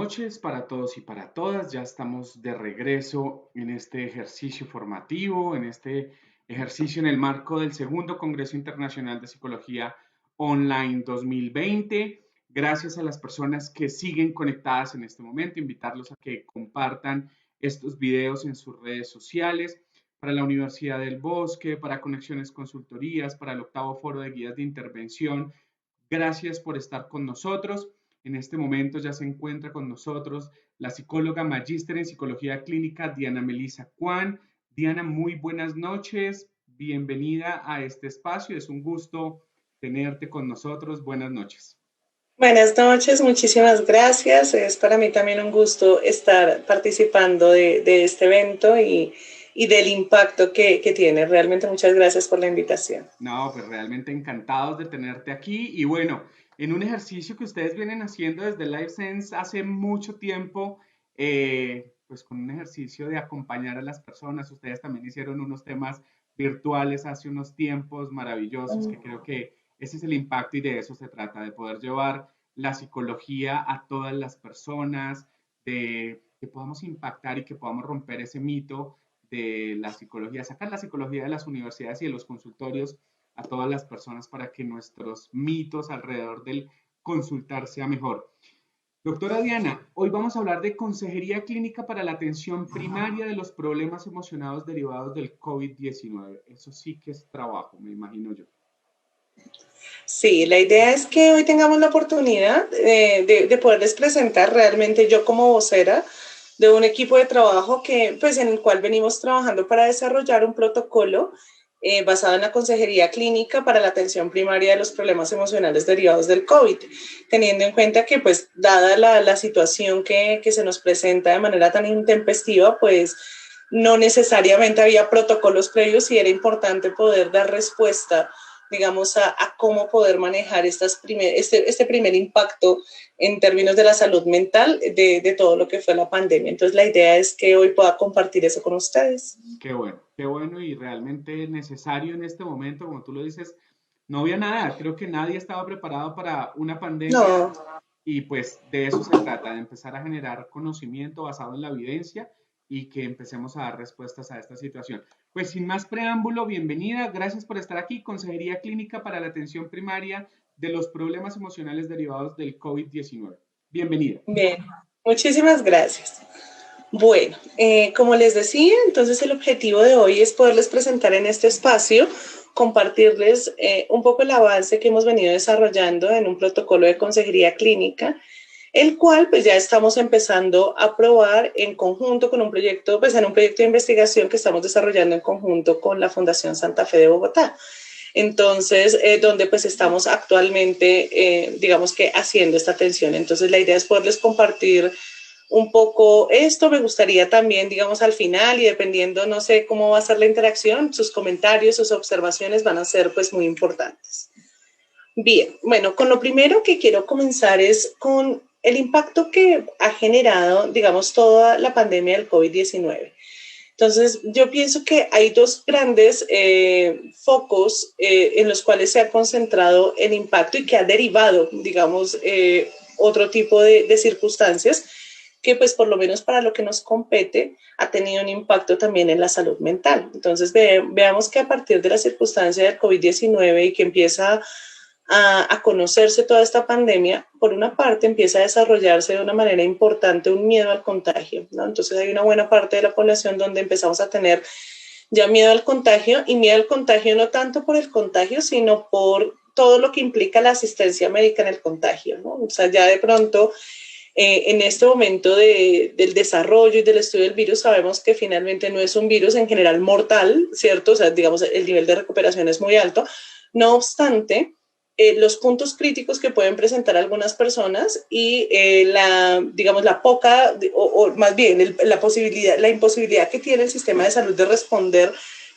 noches para todos y para todas. Ya estamos de regreso en este ejercicio formativo, en este ejercicio en el marco del segundo Congreso Internacional de Psicología Online 2020. Gracias a las personas que siguen conectadas en este momento, invitarlos a que compartan estos videos en sus redes sociales. Para la Universidad del Bosque, para Conexiones Consultorías, para el octavo foro de guías de intervención. Gracias por estar con nosotros. En este momento ya se encuentra con nosotros la psicóloga magíster en psicología clínica Diana Melissa Cuan. Diana, muy buenas noches. Bienvenida a este espacio. Es un gusto tenerte con nosotros. Buenas noches. Buenas noches, muchísimas gracias. Es para mí también un gusto estar participando de este evento y del impacto que tiene. Realmente muchas gracias por la invitación. No, pues realmente encantados de tenerte aquí. Y bueno, en un ejercicio que ustedes vienen haciendo desde LiveSense hace mucho tiempo, pues con un ejercicio de acompañar a las personas. Ustedes también hicieron unos temas virtuales hace unos tiempos maravillosos, que creo que ese es el impacto y de eso se trata, de poder llevar la psicología a todas las personas, de que podamos impactar y que podamos romper ese mito de la psicología, sacar la psicología de las universidades y de los consultorios a todas las personas para que nuestros mitos alrededor del consultar sea mejor. Doctora Diana, hoy vamos a hablar de consejería clínica para la atención primaria de los problemas emocionados derivados del COVID-19. Eso sí que es trabajo, me imagino yo. Sí, la idea es que hoy tengamos la oportunidad de poderles presentar realmente yo como vocera de un equipo de trabajo pues, en el cual venimos trabajando para desarrollar un protocolo basado en la consejería clínica para la atención primaria de los problemas emocionales derivados del COVID, teniendo en cuenta que, pues, dada la situación que se nos presenta de manera tan intempestiva, pues no necesariamente había protocolos previos y era importante poder dar respuesta, digamos, a cómo poder manejar este primer impacto en términos de la salud mental de todo lo que fue la pandemia. Entonces, la idea es que hoy pueda compartir eso con ustedes. Qué bueno y realmente necesario en este momento, como tú lo dices, no había nada, creo que nadie estaba preparado para una pandemia No, y pues de eso se trata, de empezar a generar conocimiento basado en la evidencia y que empecemos a dar respuestas a esta situación. Pues sin más preámbulo, bienvenida, gracias por estar aquí, Consejería Clínica para la Atención Primaria de los Problemas Emocionales Derivados del COVID-19. Bienvenida. bien, muchísimas gracias. Bueno, como les decía, entonces el objetivo de hoy es poderles presentar en este espacio, compartirles un poco el avance que hemos venido desarrollando en un protocolo de consejería clínica, el cual pues ya estamos empezando a probar en conjunto con un proyecto, pues en un proyecto de investigación que estamos desarrollando en conjunto con la Fundación Santa Fe de Bogotá. Entonces, donde pues estamos actualmente, digamos que haciendo esta atención. Entonces, la idea es poderles compartir un poco esto. Me gustaría también, digamos, al final y dependiendo, no sé cómo va a ser la interacción, sus comentarios, sus observaciones van a ser pues muy importantes. Bien, bueno, con lo primero que quiero comenzar es con el impacto que ha generado, digamos, toda la pandemia del COVID-19. Entonces, yo pienso que hay dos grandes focos en los cuales se ha concentrado el impacto y que ha derivado, digamos, otro tipo de circunstancias que, pues, por lo menos para lo que nos compete, ha tenido un impacto también en la salud mental. Entonces, veamos que a partir de la circunstancia del COVID-19 y que empieza a conocerse toda esta pandemia, por una parte empieza a desarrollarse de una manera importante un miedo al contagio, ¿no? Entonces hay una buena parte de la población donde empezamos a tener ya miedo al contagio, y miedo al contagio no tanto por el contagio, sino por todo lo que implica la asistencia médica en el contagio, ¿no? O sea, ya de pronto en este momento del desarrollo y del estudio del virus sabemos que finalmente no es un virus en general mortal, ¿cierto? O sea, digamos, el nivel de recuperación es muy alto. No obstante, los puntos críticos que pueden presentar algunas personas y digamos, la poca, o más bien la imposibilidad que tiene el sistema de salud de responder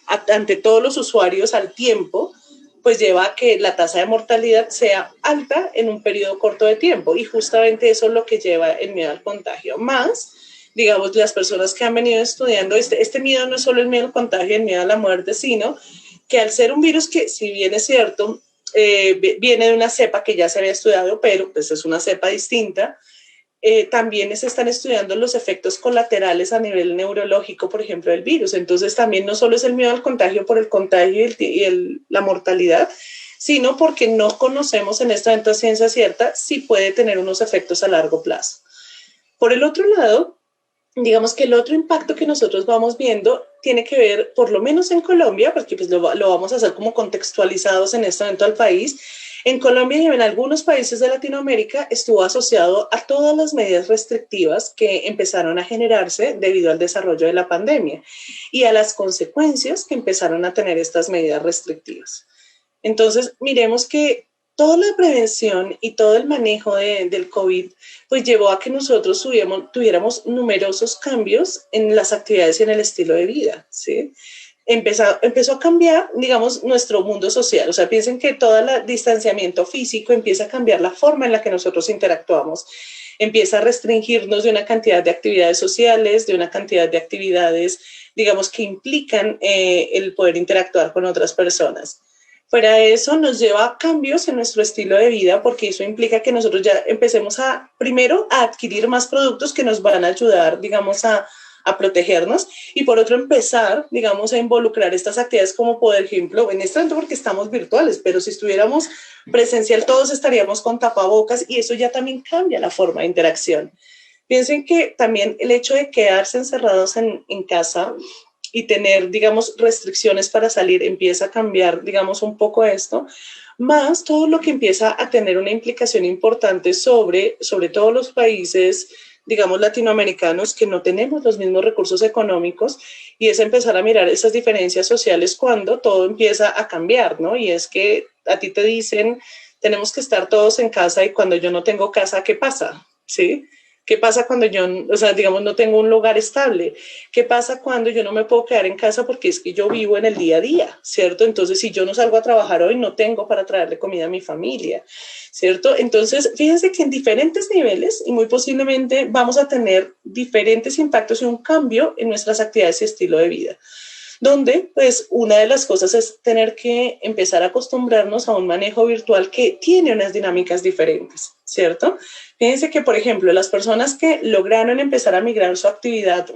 ante todos los usuarios al tiempo, pues lleva a que la tasa de mortalidad sea alta en un periodo corto de tiempo, y justamente eso es lo que lleva el miedo al contagio. Más, digamos, las personas que han venido estudiando, este miedo no es solo el miedo al contagio, el miedo a la muerte, sino que al ser un virus que, si bien es cierto, viene de una cepa que ya se había estudiado, pero pues es una cepa distinta, también se están estudiando los efectos colaterales a nivel neurológico, por ejemplo, del virus. Entonces, también no solo es el miedo al contagio por el contagio y la mortalidad, sino porque no conocemos en esta momento ciencia cierta si puede tener unos efectos a largo plazo. Por el otro lado, digamos que el otro impacto que nosotros vamos viendo tiene que ver, por lo menos en Colombia, porque pues lo vamos a hacer como contextualizados en este momento al país. En Colombia y en algunos países de Latinoamérica estuvo asociado a todas las medidas restrictivas que empezaron a generarse debido al desarrollo de la pandemia y a las consecuencias que empezaron a tener estas medidas restrictivas. Entonces, miremos que toda la prevención y todo el manejo del COVID pues llevó a que nosotros tuviéramos numerosos cambios en las actividades y en el estilo de vida, ¿sí? Empezó a cambiar, digamos, nuestro mundo social. O sea, piensen que todo el distanciamiento físico empieza a cambiar la forma en la que nosotros interactuamos. Empieza a restringirnos de una cantidad de actividades sociales, de una cantidad de actividades, digamos, que implican el poder interactuar con otras personas. Fuera de eso, nos lleva a cambios en nuestro estilo de vida, porque eso implica que nosotros ya empecemos primero, a adquirir más productos que nos van a ayudar, digamos, a protegernos, y por otro empezar, digamos, a involucrar estas actividades como, por ejemplo, en este momento porque estamos virtuales, pero si estuviéramos presencial todos estaríamos con tapabocas y eso ya también cambia la forma de interacción. Piensen que también el hecho de quedarse encerrados en casa y tener, digamos, restricciones para salir empieza a cambiar, digamos, un poco esto, más todo lo que empieza a tener una implicación importante sobre todos los países, digamos, latinoamericanos que no tenemos los mismos recursos económicos, y es empezar a mirar esas diferencias sociales cuando todo empieza a cambiar, ¿no? Y es que a ti te dicen, tenemos que estar todos en casa, y cuando yo no tengo casa, ¿qué pasa? ¿Sí? ¿Qué pasa cuando yo, o sea, digamos, no tengo un lugar estable? ¿Qué pasa cuando yo no me puedo quedar en casa porque es que yo vivo en el día a día, ¿cierto? Entonces, si yo no salgo a trabajar hoy, no tengo para traerle comida a mi familia, ¿cierto? Entonces, fíjense que en diferentes niveles y muy posiblemente vamos a tener diferentes impactos y un cambio en nuestras actividades y estilo de vida, donde pues una de las cosas es tener que empezar a acostumbrarnos a un manejo virtual que tiene unas dinámicas diferentes, ¿cierto? Fíjense que, por ejemplo, las personas que lograron empezar a migrar su actividad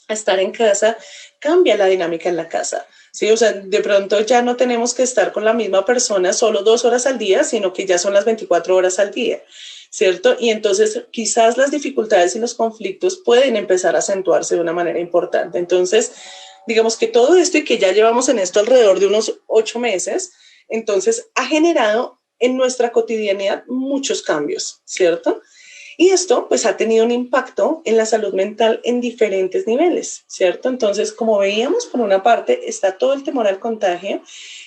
a estar en casa, cambia la dinámica en la casa. Sí, o sea, de pronto ya no tenemos que estar con la misma persona solo 2 horas al día, sino que ya son las 24 horas al día, ¿cierto? Y entonces quizás las dificultades y los conflictos pueden empezar a acentuarse de una manera importante. Entonces, digamos que todo esto, y que ya llevamos en esto alrededor de unos 8 meses, entonces ha generado en nuestra cotidianidad muchos cambios, ¿cierto? Y esto pues ha tenido un impacto en la salud mental en diferentes niveles, ¿cierto? Entonces, como veíamos, por una parte está todo el temor al contagio,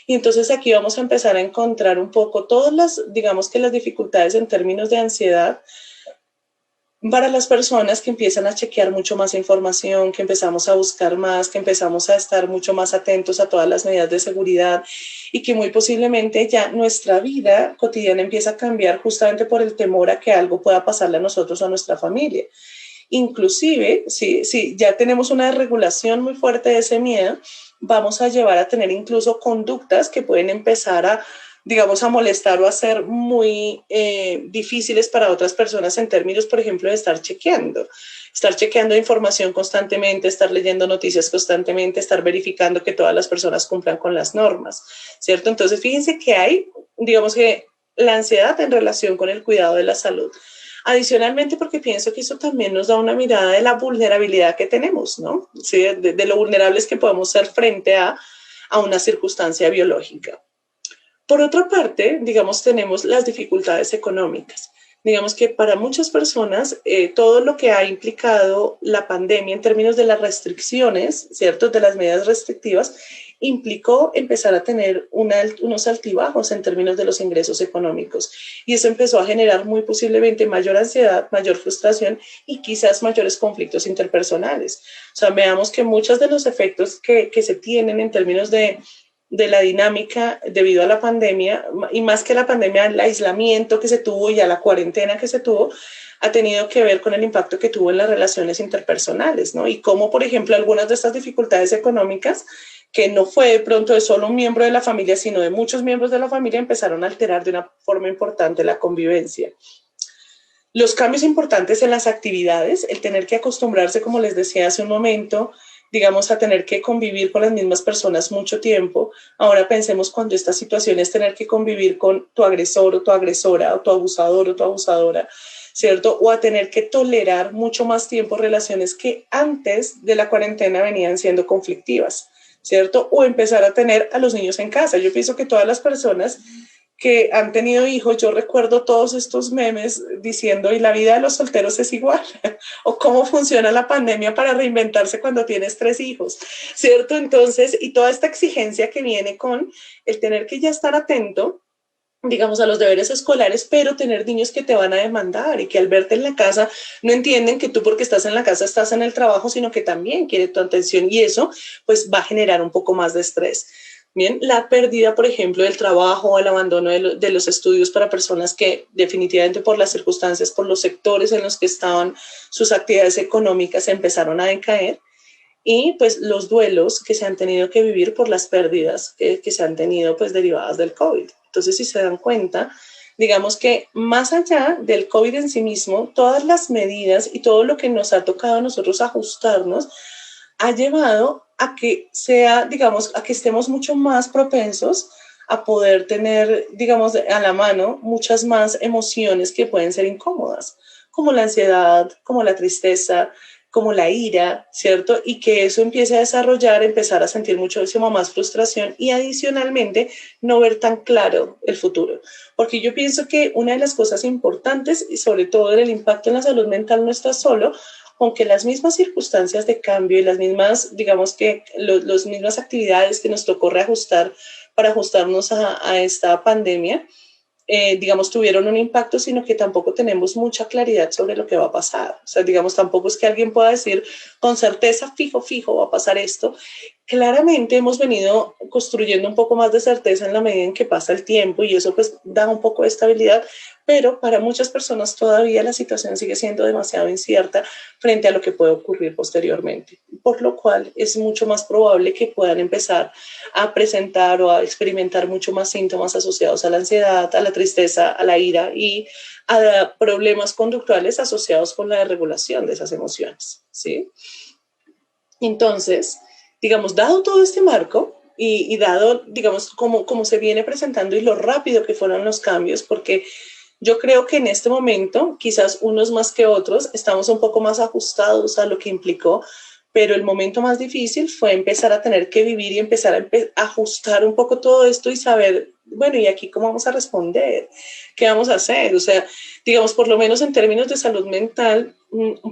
y entonces aquí vamos a empezar a encontrar un poco todas las, digamos que las dificultades en términos de ansiedad para las personas que empiezan a chequear mucho más información, que empezamos a buscar más, que empezamos a estar mucho más atentos a todas las medidas de seguridad, y que muy posiblemente ya nuestra vida cotidiana empieza a cambiar justamente por el temor a que algo pueda pasarle a nosotros o a nuestra familia. Inclusive, si ya tenemos una regulación muy fuerte de ese miedo, vamos a llevar a tener incluso conductas que pueden empezar a, digamos, a molestar o a ser muy difíciles para otras personas en términos, por ejemplo, de estar chequeando información constantemente, estar leyendo noticias constantemente, estar verificando que todas las personas cumplan con las normas, ¿cierto? Entonces, fíjense que hay, digamos que la ansiedad en relación con el cuidado de la salud. Adicionalmente, porque pienso que eso también nos da una mirada de la vulnerabilidad que tenemos, ¿no? ¿Sí? De lo vulnerables que podemos ser frente a una circunstancia biológica. Por otra parte, digamos, tenemos las dificultades económicas. Digamos que para muchas personas todo lo que ha implicado la pandemia en términos de las restricciones, ¿cierto? De las medidas restrictivas, implicó empezar a tener unos altibajos en términos de los ingresos económicos. Y eso empezó a generar muy posiblemente mayor ansiedad, mayor frustración y quizás mayores conflictos interpersonales. O sea, veamos que muchos de los efectos que se tienen en términos de la dinámica debido a la pandemia, y más que la pandemia, el aislamiento que se tuvo y a la cuarentena que se tuvo, ha tenido que ver con el impacto que tuvo en las relaciones interpersonales, ¿no? Y cómo, por ejemplo, algunas de estas dificultades económicas, que no fue de pronto de solo un miembro de la familia, sino de muchos miembros de la familia, empezaron a alterar de una forma importante la convivencia. Los cambios importantes en las actividades, el tener que acostumbrarse, como les decía hace un momento, digamos, a tener que convivir con las mismas personas mucho tiempo. Ahora pensemos cuando esta situación es tener que convivir con tu agresor o tu agresora, o tu abusador o tu abusadora, ¿cierto? O a tener que tolerar mucho más tiempo relaciones que antes de la cuarentena venían siendo conflictivas, ¿cierto? O empezar a tener a los niños en casa. Yo pienso que todas las personas que han tenido hijos, yo recuerdo todos estos memes diciendo, y la vida de los solteros es igual, o cómo funciona la pandemia para reinventarse cuando tienes 3 hijos, ¿cierto? Entonces, y toda esta exigencia que viene con el tener que ya estar atento, digamos, a los deberes escolares, pero tener niños que te van a demandar y que al verte en la casa no entienden que tú porque estás en la casa estás en el trabajo, sino que también quiere tu atención y eso pues va a generar un poco más de estrés. Bien, la pérdida, por ejemplo, del trabajo, el abandono de los estudios para personas que definitivamente por las circunstancias, por los sectores en los que estaban, sus actividades económicas empezaron a decaer y pues los duelos que se han tenido que vivir por las pérdidas que se han tenido pues derivadas del COVID. Entonces, si se dan cuenta, digamos que más allá del COVID en sí mismo, todas las medidas y todo lo que nos ha tocado a nosotros ajustarnos ha llevado a que sea, digamos, a que estemos mucho más propensos a poder tener, digamos, a la mano muchas más emociones que pueden ser incómodas, como la ansiedad, como la tristeza, como la ira, ¿cierto? Y que eso empiece a desarrollar, empezar a sentir muchísimo más frustración y adicionalmente no ver tan claro el futuro. Porque yo pienso que una de las cosas importantes y sobre todo el impacto en la salud mental no está solo, aunque las mismas circunstancias de cambio y las mismas, digamos que las mismas actividades que nos tocó reajustar para ajustarnos a esta pandemia, digamos, tuvieron un impacto, sino que tampoco tenemos mucha claridad sobre lo que va a pasar. O sea, digamos, tampoco es que alguien pueda decir con certeza, fijo, fijo, va a pasar esto. Claramente hemos venido construyendo un poco más de certeza en la medida en que pasa el tiempo y eso pues da un poco de estabilidad, pero para muchas personas todavía la situación sigue siendo demasiado incierta frente a lo que puede ocurrir posteriormente, por lo cual es mucho más probable que puedan empezar a presentar o a experimentar mucho más síntomas asociados a la ansiedad, a la tristeza, a la ira y a problemas conductuales asociados con la desregulación de esas emociones, ¿sí? Entonces, digamos, dado todo este marco y dado, digamos, cómo se viene presentando y lo rápido que fueron los cambios, porque yo creo que en este momento, quizás unos más que otros, estamos un poco más ajustados a lo que implicó, pero el momento más difícil fue empezar a tener que vivir y empezar a ajustar un poco todo esto y saber, bueno, ¿y aquí cómo vamos a responder? ¿Qué vamos a hacer? O sea, digamos, por lo menos en términos de salud mental,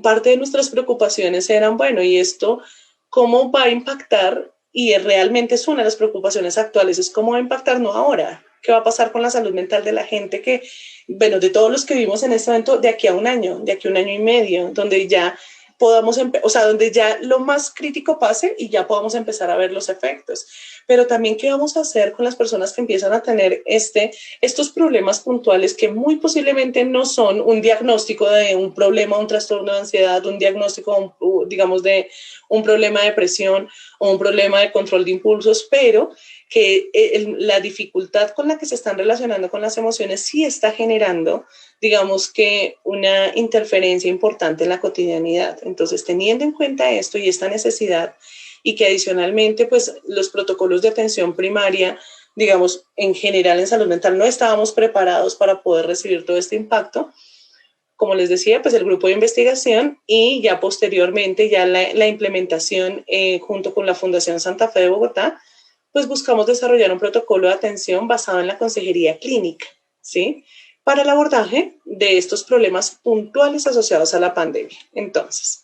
parte de nuestras preocupaciones eran, bueno, ¿y esto cómo va a impactar? Y realmente es una de las preocupaciones actuales, es cómo va a impactar, no ahora. ¿Qué va a pasar con la salud mental de la gente que, bueno, de todos los que vivimos en este momento, de aquí a un año, de aquí a un año y medio, donde ya podamos, o sea, donde ya lo más crítico pase y ya podamos empezar a ver los efectos. Pero también qué vamos a hacer con las personas que empiezan a tener estos problemas puntuales que muy posiblemente no son un diagnóstico de un problema, un trastorno de ansiedad, un diagnóstico, digamos, de un problema de depresión o un problema de control de impulsos, pero que la dificultad con la que se están relacionando con las emociones sí está generando, digamos que una interferencia importante en la cotidianidad. Entonces, teniendo en cuenta esto y esta necesidad y que adicionalmente, pues los protocolos de atención primaria, digamos, en general en salud mental no estábamos preparados para poder recibir todo este impacto. Como les decía, pues el grupo de investigación y ya posteriormente ya la implementación junto con la Fundación Santa Fe de Bogotá, pues buscamos desarrollar un protocolo de atención basado en la consejería clínica, ¿sí? Para el abordaje de estos problemas puntuales asociados a la pandemia. Entonces,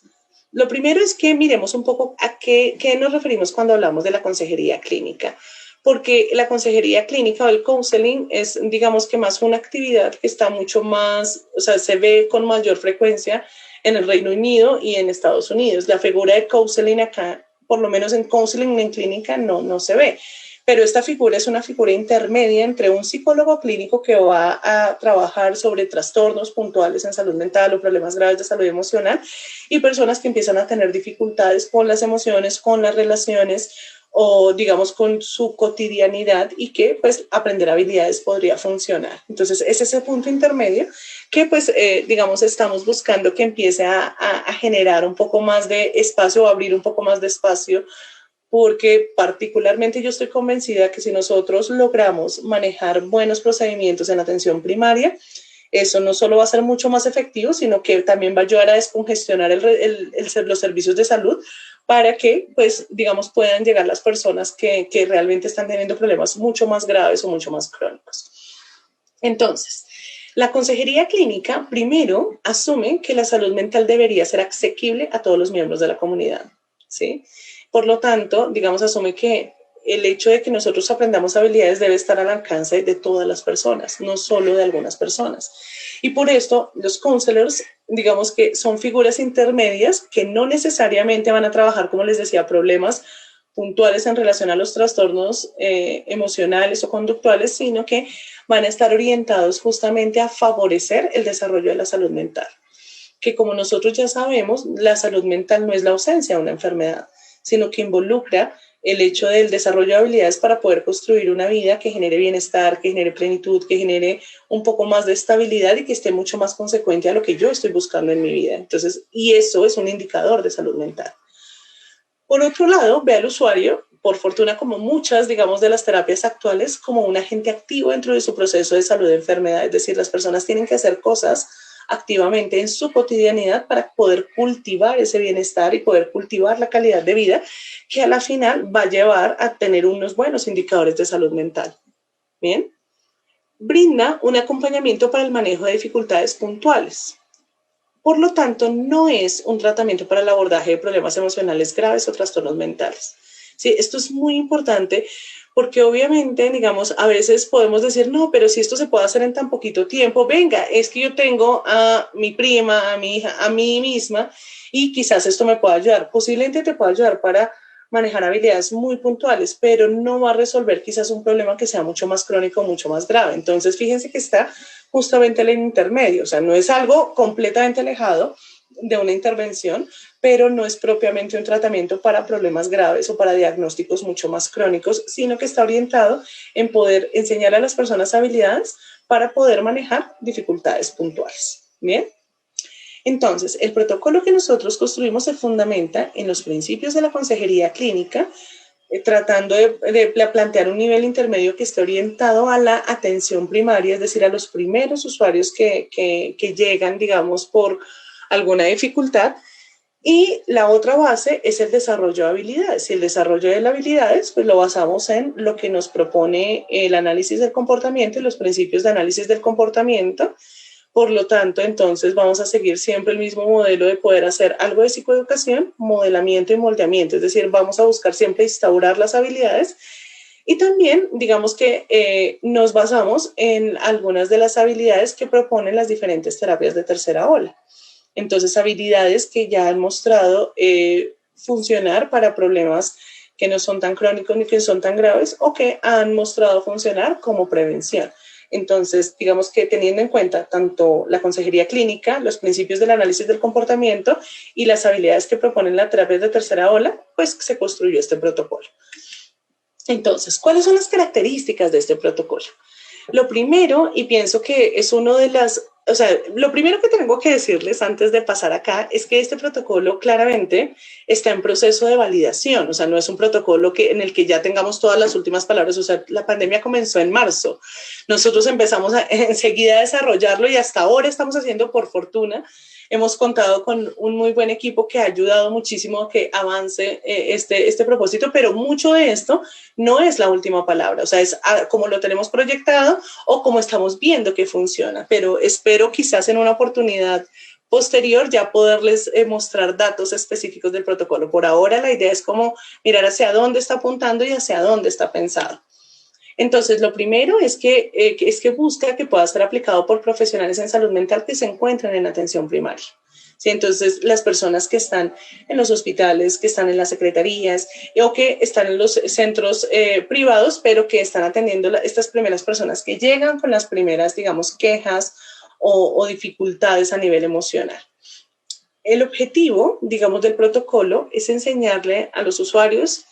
lo primero es que miremos un poco a qué nos referimos cuando hablamos de la consejería clínica, porque la consejería clínica o el counseling es, digamos que más una actividad que está mucho más, o sea, se ve con mayor frecuencia en el Reino Unido y en Estados Unidos. La figura de counseling acá, por lo menos en counseling en clínica, no se ve. Pero esta figura es una figura intermedia entre un psicólogo clínico que va a trabajar sobre trastornos puntuales en salud mental o problemas graves de salud emocional y personas que empiezan a tener dificultades con las emociones, con las relaciones o digamos con su cotidianidad y que pues aprender habilidades podría funcionar. Entonces es ese punto intermedio que pues digamos estamos buscando que empiece a generar un poco más de espacio o abrir un poco más de espacio, porque particularmente yo estoy convencida que si nosotros logramos manejar buenos procedimientos en atención primaria, eso no solo va a ser mucho más efectivo, sino que también va a ayudar a descongestionar los servicios de salud para que, pues, digamos, puedan llegar las personas que realmente están teniendo problemas mucho más graves o mucho más crónicos. Entonces, la consejería clínica primero asume que la salud mental debería ser asequible a todos los miembros de la comunidad, ¿sí? Por lo tanto, digamos, asume que el hecho de que nosotros aprendamos habilidades debe estar al alcance de todas las personas, no solo de algunas personas. Y por esto, los counselors, digamos que son figuras intermedias que no necesariamente van a trabajar, como les decía, problemas puntuales en relación a los trastornos emocionales o conductuales, sino que van a estar orientados justamente a favorecer el desarrollo de la salud mental. Que como nosotros ya sabemos, la salud mental no es la ausencia de una enfermedad, sino que involucra el hecho del desarrollo de habilidades para poder construir una vida que genere bienestar, que genere plenitud, que genere un poco más de estabilidad y que esté mucho más consecuente a lo que yo estoy buscando en mi vida. Entonces, y eso es un indicador de salud mental. Por otro lado, ve al usuario, por fortuna como muchas, digamos, de las terapias actuales, como un agente activo dentro de su proceso de salud de enfermedad. Es decir, las personas tienen que hacer cosas activamente en su cotidianidad para poder cultivar ese bienestar y poder cultivar la calidad de vida que a la final va a llevar a tener unos buenos indicadores de salud mental. Bien, brinda un acompañamiento para el manejo de dificultades puntuales. Por lo tanto, no es un tratamiento para el abordaje de problemas emocionales graves o trastornos mentales. Sí, esto es muy importante porque obviamente, digamos, a veces podemos decir, no, pero si esto se puede hacer en tan poquito tiempo, venga, es que yo tengo a mi prima, a mi hija, a mí misma, y quizás esto me pueda ayudar. Posiblemente te pueda ayudar para manejar habilidades muy puntuales, pero no va a resolver quizás un problema que sea mucho más crónico, mucho más grave. Entonces, fíjense que está justamente el intermedio, o sea, no es algo completamente alejado de una intervención, pero no es propiamente un tratamiento para problemas graves o para diagnósticos mucho más crónicos, sino que está orientado en poder enseñar a las personas habilidades para poder manejar dificultades puntuales. Bien. Entonces, el protocolo que nosotros construimos se fundamenta en los principios de la consejería clínica, tratando de plantear un nivel intermedio que esté orientado a la atención primaria, es decir, a los primeros usuarios que llegan, digamos, por alguna dificultad. Y la otra base es el desarrollo de habilidades. Y el desarrollo de las habilidades, pues lo basamos en lo que nos propone el análisis del comportamiento y los principios de análisis del comportamiento. Por lo tanto, entonces vamos a seguir siempre el mismo modelo de poder hacer algo de psicoeducación, modelamiento y moldeamiento. Es decir, vamos a buscar siempre instaurar las habilidades y también, digamos que nos basamos en algunas de las habilidades que proponen las diferentes terapias de tercera ola. Entonces, habilidades que ya han mostrado funcionar para problemas que no son tan crónicos ni que son tan graves o que han mostrado funcionar como prevención. Entonces, digamos que teniendo en cuenta tanto la consejería clínica, los principios del análisis del comportamiento y las habilidades que proponen la terapia de tercera ola, pues se construyó este protocolo. Entonces, ¿cuáles son las características de este protocolo? Lo primero, y pienso que es uno de las, o sea, lo primero que tengo que decirles antes de pasar acá es que este protocolo claramente está en proceso de validación, o sea, no es un protocolo en el que ya tengamos todas las últimas palabras, o sea, la pandemia comenzó en marzo, nosotros empezamos enseguida a desarrollarlo y hasta ahora estamos haciendo, por fortuna, hemos contado con un muy buen equipo que ha ayudado muchísimo a que avance este propósito, pero mucho de esto no es la última palabra, o sea, es como lo tenemos proyectado o como estamos viendo que funciona, pero espero quizás en una oportunidad posterior ya poderles mostrar datos específicos del protocolo. Por ahora la idea es como mirar hacia dónde está apuntando y hacia dónde está pensado. Entonces, lo primero es que busca que pueda ser aplicado por profesionales en salud mental que se encuentran en atención primaria. ¿Sí? Entonces, las personas que están en los hospitales, que están en las secretarías o que están en los centros privados, pero que están atendiendo estas primeras personas que llegan con las primeras, digamos, quejas o dificultades a nivel emocional. El objetivo, digamos, del protocolo es enseñarle a los usuarios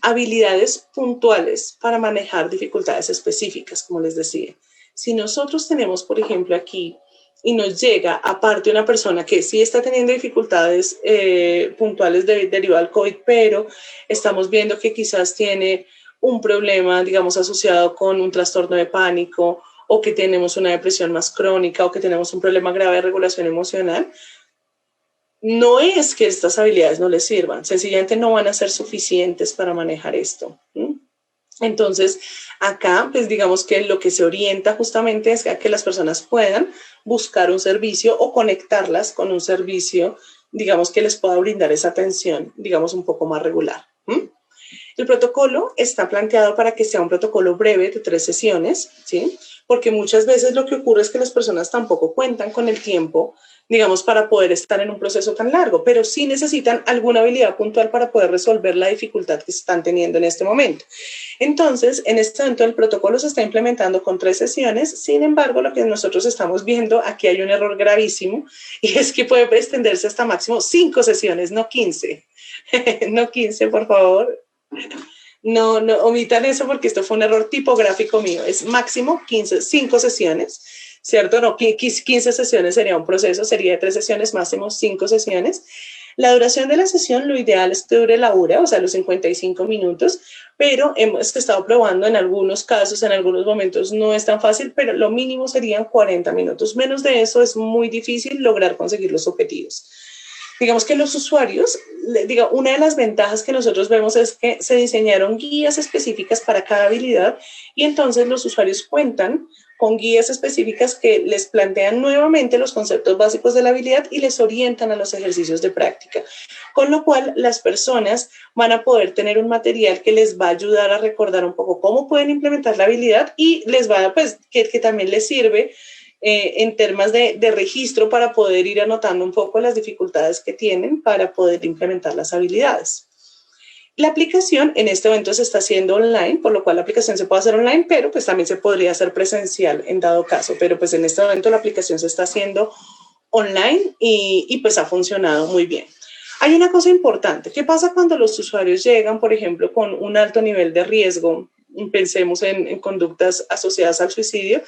habilidades puntuales para manejar dificultades específicas, como les decía. Si nosotros tenemos, por ejemplo, aquí, y nos llega aparte una persona que sí está teniendo dificultades puntuales derivadas al COVID, pero estamos viendo que quizás tiene un problema, digamos, asociado con un trastorno de pánico, o que tenemos una depresión más crónica, o que tenemos un problema grave de regulación emocional, no es que estas habilidades no les sirvan, sencillamente no van a ser suficientes para manejar esto. Entonces, acá, pues digamos que lo que se orienta justamente es a que las personas puedan buscar un servicio o conectarlas con un servicio, digamos, que les pueda brindar esa atención, digamos, un poco más regular. El protocolo está planteado para que sea un protocolo breve de 3 sesiones, ¿sí? Porque muchas veces lo que ocurre es que las personas tampoco cuentan con el tiempo, digamos, para poder estar en un proceso tan largo, pero sí necesitan alguna habilidad puntual para poder resolver la dificultad que están teniendo en este momento. Entonces, en este momento el protocolo se está implementando con 3 sesiones, sin embargo, lo que nosotros estamos viendo, aquí hay un error gravísimo, y es que puede extenderse hasta máximo 5 sesiones, no 15. No 15, por favor. No, omitan eso porque esto fue un error tipográfico mío. Es máximo 5 sesiones, ¿cierto? No, 15 sesiones sería un proceso, sería de 3 sesiones, máximo 5 sesiones. La duración de la sesión, lo ideal es que dure la hora, o sea, los 55 minutos, pero hemos estado probando en algunos casos, en algunos momentos no es tan fácil, pero lo mínimo serían 40 minutos. Menos de eso es muy difícil lograr conseguir los objetivos. Digamos que los usuarios, una de las ventajas que nosotros vemos es que se diseñaron guías específicas para cada habilidad y entonces los usuarios cuentan con guías específicas que les plantean nuevamente los conceptos básicos de la habilidad y les orientan a los ejercicios de práctica. Con lo cual, las personas van a poder tener un material que les va a ayudar a recordar un poco cómo pueden implementar la habilidad y les va a, pues, que también les sirve en temas de registro para poder ir anotando un poco las dificultades que tienen para poder implementar las habilidades. La aplicación en este momento se está haciendo online, por lo cual la aplicación se puede hacer online, pero pues también se podría hacer presencial en dado caso, pero pues en este momento la aplicación se está haciendo online y pues ha funcionado muy bien. Hay una cosa importante, ¿qué pasa cuando los usuarios llegan, por ejemplo, con un alto nivel de riesgo? Pensemos en conductas asociadas al suicidio.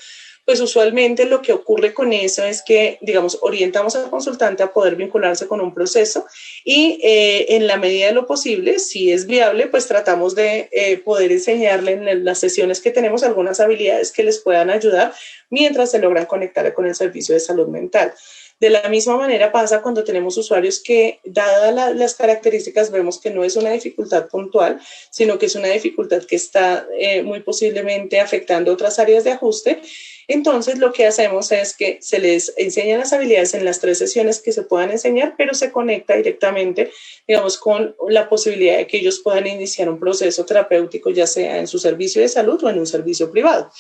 Pues usualmente lo que ocurre con eso es que, digamos, orientamos al consultante a poder vincularse con un proceso y en la medida de lo posible, si es viable, pues tratamos de poder enseñarle en las sesiones que tenemos algunas habilidades que les puedan ayudar mientras se logran conectar con el servicio de salud mental. De la misma manera pasa cuando tenemos usuarios que, dadas las características, vemos que no es una dificultad puntual, sino que es una dificultad que está muy posiblemente afectando otras áreas de ajuste. Entonces, lo que hacemos es que se les enseñan las habilidades en las 3 sesiones que se puedan enseñar, pero se conecta directamente, digamos, con la posibilidad de que ellos puedan iniciar un proceso terapéutico, ya sea en su servicio de salud o en un servicio privado.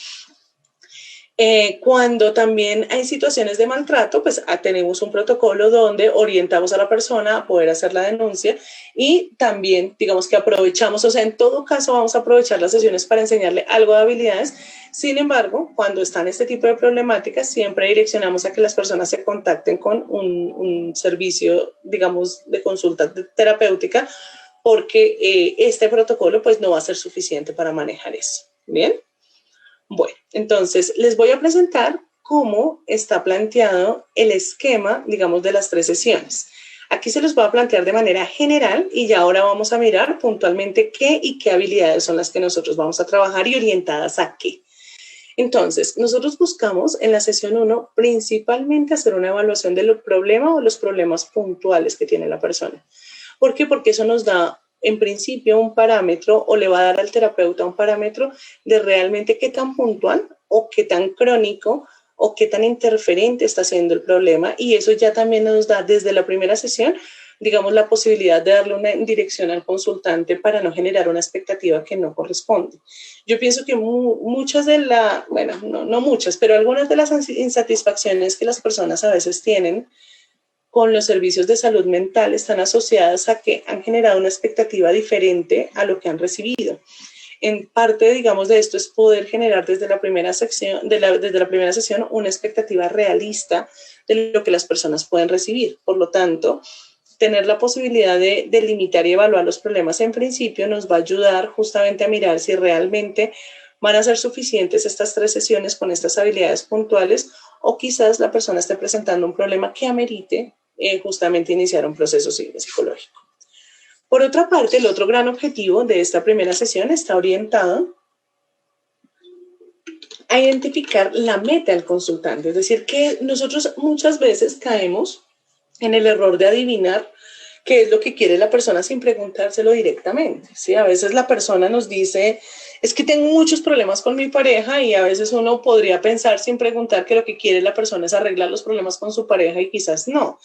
Cuando también hay situaciones de maltrato, pues tenemos un protocolo donde orientamos a la persona a poder hacer la denuncia y también, digamos que aprovechamos, o sea, en todo caso vamos a aprovechar las sesiones para enseñarle algo de habilidades. Sin embargo, cuando están este tipo de problemáticas, siempre direccionamos a que las personas se contacten con un servicio, digamos, de consulta terapéutica, porque este protocolo pues no va a ser suficiente para manejar eso. ¿Bien? Bueno, entonces les voy a presentar cómo está planteado el esquema, digamos, de las 3 sesiones. Aquí se los voy a plantear de manera general y ya ahora vamos a mirar puntualmente qué y qué habilidades son las que nosotros vamos a trabajar y orientadas a qué. Entonces, nosotros buscamos en la sesión 1 principalmente hacer una evaluación del problema o los problemas puntuales que tiene la persona. ¿Por qué? Porque eso nos da en principio un parámetro o le va a dar al terapeuta un parámetro de realmente qué tan puntual o qué tan crónico o qué tan interferente está siendo el problema y eso ya también nos da desde la primera sesión, digamos, la posibilidad de darle una dirección al consultante para no generar una expectativa que no corresponde. Yo pienso que muchas de bueno, no muchas, pero algunas de las insatisfacciones que las personas a veces tienen con los servicios de salud mental están asociadas a que han generado una expectativa diferente a lo que han recibido. En parte, digamos, de esto es poder generar desde la primera sesión, una expectativa realista de lo que las personas pueden recibir. Por lo tanto, tener la posibilidad de limitar y evaluar los problemas en principio nos va a ayudar justamente a mirar si realmente van a ser suficientes estas 3 sesiones con estas habilidades puntuales o quizás la persona esté presentando un problema que amerite justamente iniciar un proceso psicológico. Por otra parte, el otro gran objetivo de esta primera sesión está orientado a identificar la meta del consultante, es decir, que nosotros muchas veces caemos en el error de adivinar qué es lo que quiere la persona sin preguntárselo directamente, ¿sí? A veces la persona nos dice, es que tengo muchos problemas con mi pareja, y a veces uno podría pensar sin preguntar que lo que quiere la persona es arreglar los problemas con su pareja, y quizás no.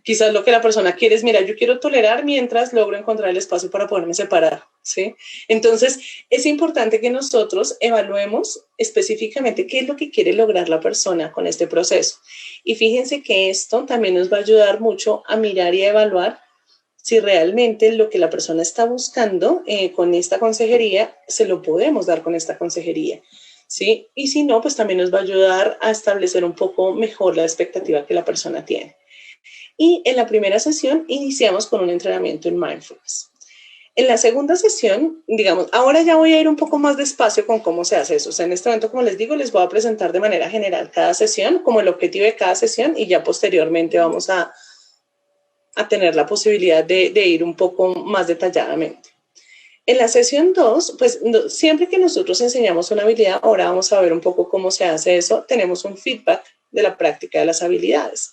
Quizás lo que la persona quiere es, mira, yo quiero tolerar mientras logro encontrar el espacio para poderme separar, ¿sí? Entonces, es importante que nosotros evaluemos específicamente qué es lo que quiere lograr la persona con este proceso. Y fíjense que esto también nos va a ayudar mucho a mirar y a evaluar si realmente lo que la persona está buscando con esta consejería, se lo podemos dar con esta consejería, ¿sí? Y si no, pues también nos va a ayudar a establecer un poco mejor la expectativa que la persona tiene. Y en la primera sesión iniciamos con un entrenamiento en mindfulness. En la segunda sesión, digamos, ahora ya voy a ir un poco más despacio con cómo se hace eso. O sea, en este momento, como les digo, les voy a presentar de manera general cada sesión, como el objetivo de cada sesión, y ya posteriormente vamos a tener la posibilidad de ir un poco más detalladamente. En la sesión 2, pues siempre que nosotros enseñamos una habilidad, ahora vamos a ver un poco cómo se hace eso, tenemos un feedback de la práctica de las habilidades.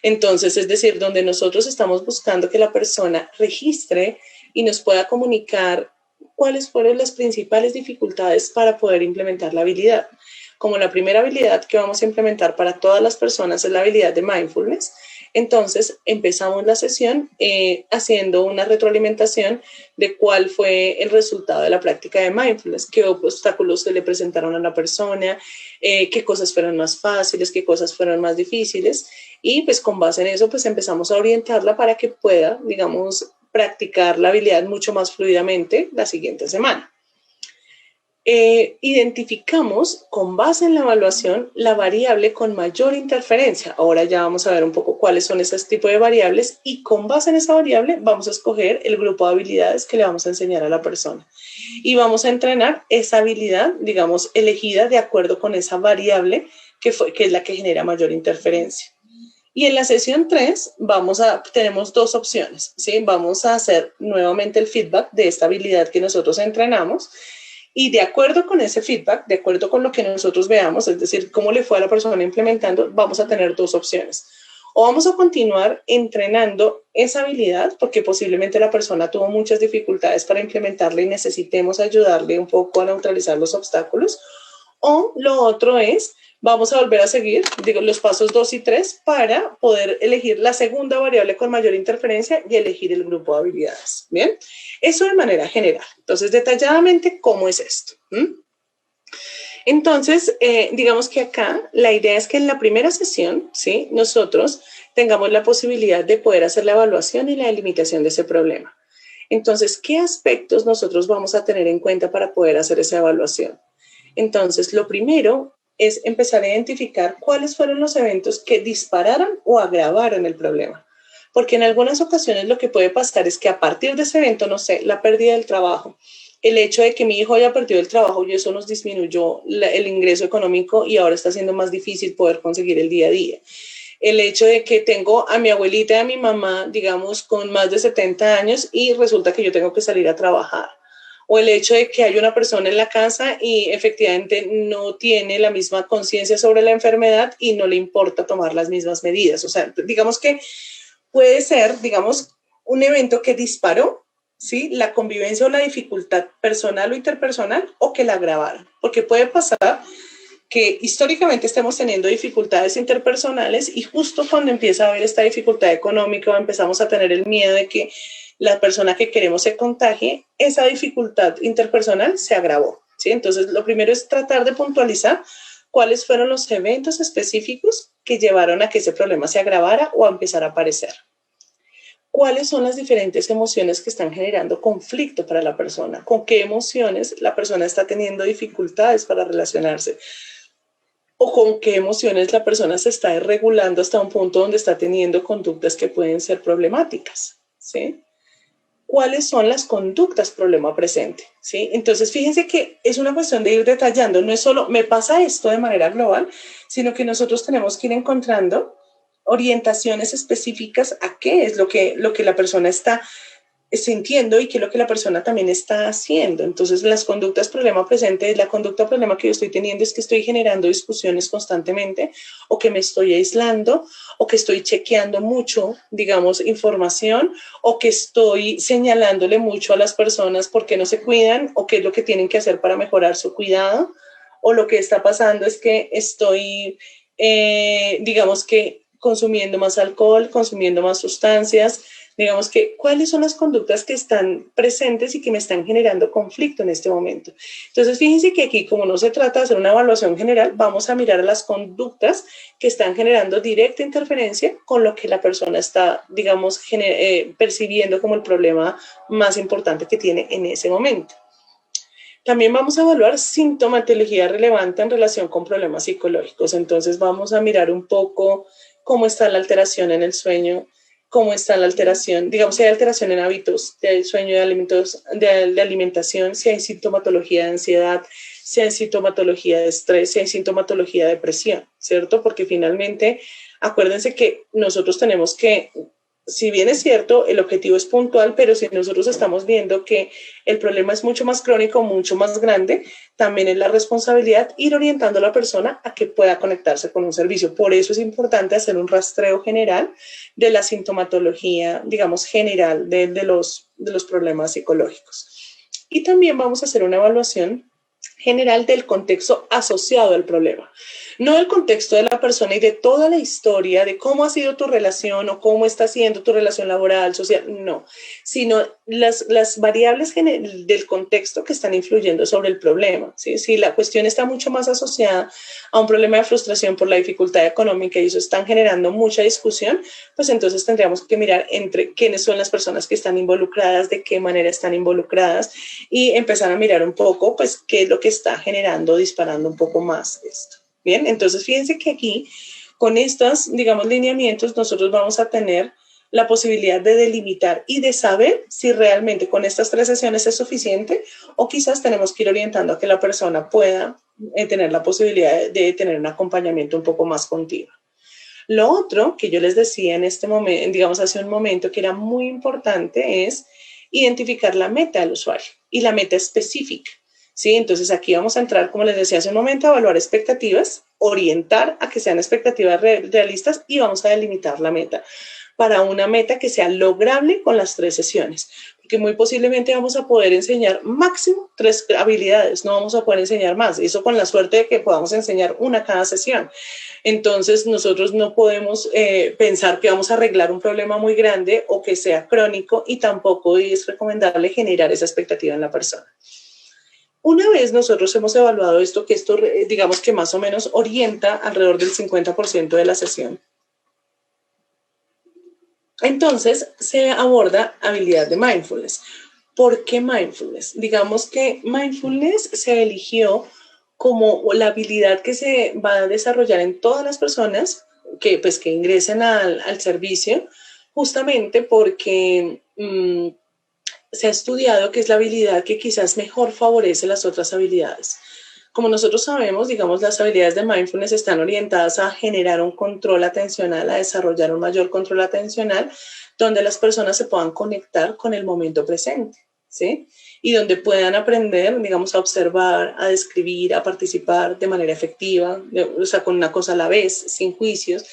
Entonces, es decir, donde nosotros estamos buscando que la persona registre y nos pueda comunicar cuáles fueron las principales dificultades para poder implementar la habilidad. Como la primera habilidad que vamos a implementar para todas las personas es la habilidad de mindfulness, entonces empezamos la sesión haciendo una retroalimentación de cuál fue el resultado de la práctica de mindfulness, qué obstáculos se le presentaron a la persona, qué cosas fueron más fáciles, qué cosas fueron más difíciles, y pues con base en eso pues empezamos a orientarla para que pueda, digamos, practicar la habilidad mucho más fluidamente la siguiente semana. Identificamos con base en la evaluación la variable con mayor interferencia. Ahora ya vamos a ver un poco cuáles son esos tipos de variables, y con base en esa variable vamos a escoger el grupo de habilidades que le vamos a enseñar a la persona. Y vamos a entrenar esa habilidad, digamos, elegida de acuerdo con esa variable que es la que genera mayor interferencia. Y en la sesión 3 tenemos 2 opciones, ¿sí? Vamos a hacer nuevamente el feedback de esta habilidad que nosotros entrenamos, y de acuerdo con ese feedback, de acuerdo con lo que nosotros veamos, es decir, cómo le fue a la persona implementando, vamos a tener 2 opciones. O vamos a continuar entrenando esa habilidad, porque posiblemente la persona tuvo muchas dificultades para implementarla y necesitemos ayudarle un poco a neutralizar los obstáculos. O lo otro es, vamos a volver a seguir, los pasos 2 y 3 para poder elegir la segunda variable con mayor interferencia y elegir el grupo de habilidades. Bien, eso de manera general. Entonces, detalladamente, ¿cómo es esto? Entonces, digamos que acá la idea es que en la primera sesión, ¿sí?, nosotros tengamos la posibilidad de poder hacer la evaluación y la delimitación de ese problema. Entonces, ¿qué aspectos nosotros vamos a tener en cuenta para poder hacer esa evaluación? Entonces, lo primero es empezar a identificar cuáles fueron los eventos que dispararon o agravaron el problema. Porque en algunas ocasiones lo que puede pasar es que a partir de ese evento, no sé, la pérdida del trabajo, el hecho de que mi hijo haya perdido el trabajo y eso nos disminuyó el ingreso económico y ahora está siendo más difícil poder conseguir el día a día. El hecho de que tengo a mi abuelita y a mi mamá, digamos, con más de 70 años y resulta que yo tengo que salir a trabajar. O el hecho de que hay una persona en la casa y efectivamente no tiene la misma conciencia sobre la enfermedad y no le importa tomar las mismas medidas. O sea, digamos que puede ser, digamos, un evento que disparó, ¿sí?, la convivencia o la dificultad personal o interpersonal, o que la agravaron. Porque puede pasar que históricamente estemos teniendo dificultades interpersonales y justo cuando empieza a haber esta dificultad económica empezamos a tener el miedo de que la persona que queremos se contagie, esa dificultad interpersonal se agravó, ¿sí? Entonces, lo primero es tratar de puntualizar cuáles fueron los eventos específicos que llevaron a que ese problema se agravara o a empezar a aparecer. ¿Cuáles son las diferentes emociones que están generando conflicto para la persona? ¿Con qué emociones la persona está teniendo dificultades para relacionarse? o con qué emociones la persona se está regulando hasta un punto donde está teniendo conductas que pueden ser problemáticas, ¿sí? ¿Cuáles son las conductas problema presente? ¿Sí? Entonces, fíjense que es una cuestión de ir detallando, no es solo me pasa esto de manera global, sino que nosotros tenemos que ir encontrando orientaciones específicas a qué es lo que la persona está sintiendo y qué es lo que la persona también está haciendo. Entonces, las conductas problema presente, la conducta problema que yo estoy teniendo es que estoy generando discusiones constantemente, o que me estoy aislando, o que estoy chequeando mucho, digamos, información, o que estoy señalándole mucho a las personas porque no se cuidan, o qué es lo que tienen que hacer para mejorar su cuidado, o lo que está pasando es que estoy, digamos que consumiendo más alcohol, consumiendo más sustancias, digamos que cuáles son las conductas que están presentes y que me están generando conflicto en este momento. Entonces, fíjense que aquí, como no se trata de hacer una evaluación general, vamos a mirar a las conductas que están generando directa interferencia con lo que la persona está, digamos, percibiendo como el problema más importante que tiene en ese momento. También vamos a evaluar sintomatología relevante en relación con problemas psicológicos. Entonces vamos a mirar un poco cómo está la alteración en el sueño, cómo está la alteración, digamos, si hay alteración en hábitos de sueño, de alimentos, de alimentación, si hay sintomatología de ansiedad, si hay sintomatología de estrés, si hay sintomatología de depresión, ¿cierto? Porque finalmente, acuérdense que nosotros tenemos que, si bien es cierto, el objetivo es puntual, pero si nosotros estamos viendo que el problema es mucho más crónico, mucho más grande, también es la responsabilidad ir orientando a la persona a que pueda conectarse con un servicio. Por eso es importante hacer un rastreo general de la sintomatología, digamos, general de los problemas psicológicos. Y también vamos a hacer una evaluación general del contexto asociado al problema. No el contexto de la persona y de toda la historia de cómo ha sido tu relación o cómo está siendo tu relación laboral, social, no, sino las variables del contexto que están influyendo sobre el problema. ¿Sí? Si la cuestión está mucho más asociada a un problema de frustración por la dificultad económica y eso están generando mucha discusión, pues entonces tendríamos que mirar entre quiénes son las personas que están involucradas, de qué manera están involucradas y empezar a mirar un poco, pues, qué es lo que está generando, disparando un poco más esto. Bien, entonces fíjense que aquí, con estos, digamos, lineamientos, nosotros vamos a tener la posibilidad de delimitar y de saber si realmente con estas 3 sesiones es suficiente o quizás tenemos que ir orientando a que la persona pueda tener la posibilidad de tener un acompañamiento un poco más continuo. Lo otro que yo les decía en este momento, digamos hace un momento, que era muy importante es identificar la meta del usuario y la meta específica. ¿Sí? Entonces aquí vamos a entrar, como les decía hace un momento, a evaluar expectativas, orientar a que sean expectativas realistas y vamos a delimitar la meta para una meta que sea lograble con las 3 sesiones, porque muy posiblemente vamos a poder enseñar máximo 3 habilidades, no vamos a poder enseñar más, eso con la suerte de que podamos enseñar una cada sesión. Entonces nosotros no podemos pensar que vamos a arreglar un problema muy grande o que sea crónico y tampoco es recomendable generar esa expectativa en la persona. Una vez nosotros hemos evaluado esto, que esto digamos que más o menos orienta alrededor del 50% de la sesión, entonces se aborda habilidad de mindfulness. ¿Por qué mindfulness? Digamos que mindfulness se eligió como la habilidad que se va a desarrollar en todas las personas que, pues, que ingresen al servicio, justamente porque se ha estudiado que es la habilidad que quizás mejor favorece las otras habilidades. Como nosotros sabemos, digamos, las habilidades de mindfulness están orientadas a generar un control atencional, a desarrollar un mayor control atencional, donde las personas se puedan conectar con el momento presente, ¿sí? Y donde puedan aprender, digamos, a observar, a describir, a participar de manera efectiva, o sea, con una cosa a la vez, sin juicios,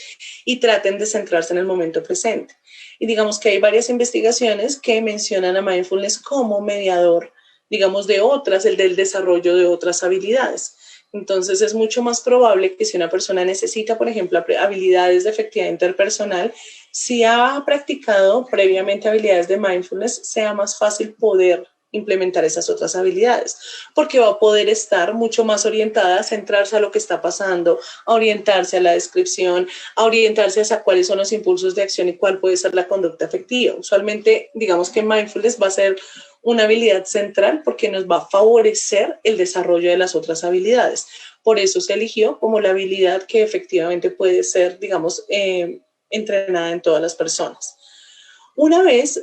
y traten de centrarse en el momento presente. Y digamos que hay varias investigaciones que mencionan a mindfulness como mediador, digamos, de otras, el del desarrollo de otras habilidades. Entonces es mucho más probable que si una persona necesita, por ejemplo, habilidades de efectividad interpersonal, si ha practicado previamente habilidades de mindfulness, sea más fácil poder implementar esas otras habilidades, porque va a poder estar mucho más orientada a centrarse a lo que está pasando, a orientarse a la descripción, a orientarse a cuáles son los impulsos de acción y cuál puede ser la conducta efectiva. Usualmente, digamos que mindfulness va a ser una habilidad central porque nos va a favorecer el desarrollo de las otras habilidades. por eso se eligió como la habilidad que efectivamente puede ser, digamos, entrenada en todas las personas. Una vez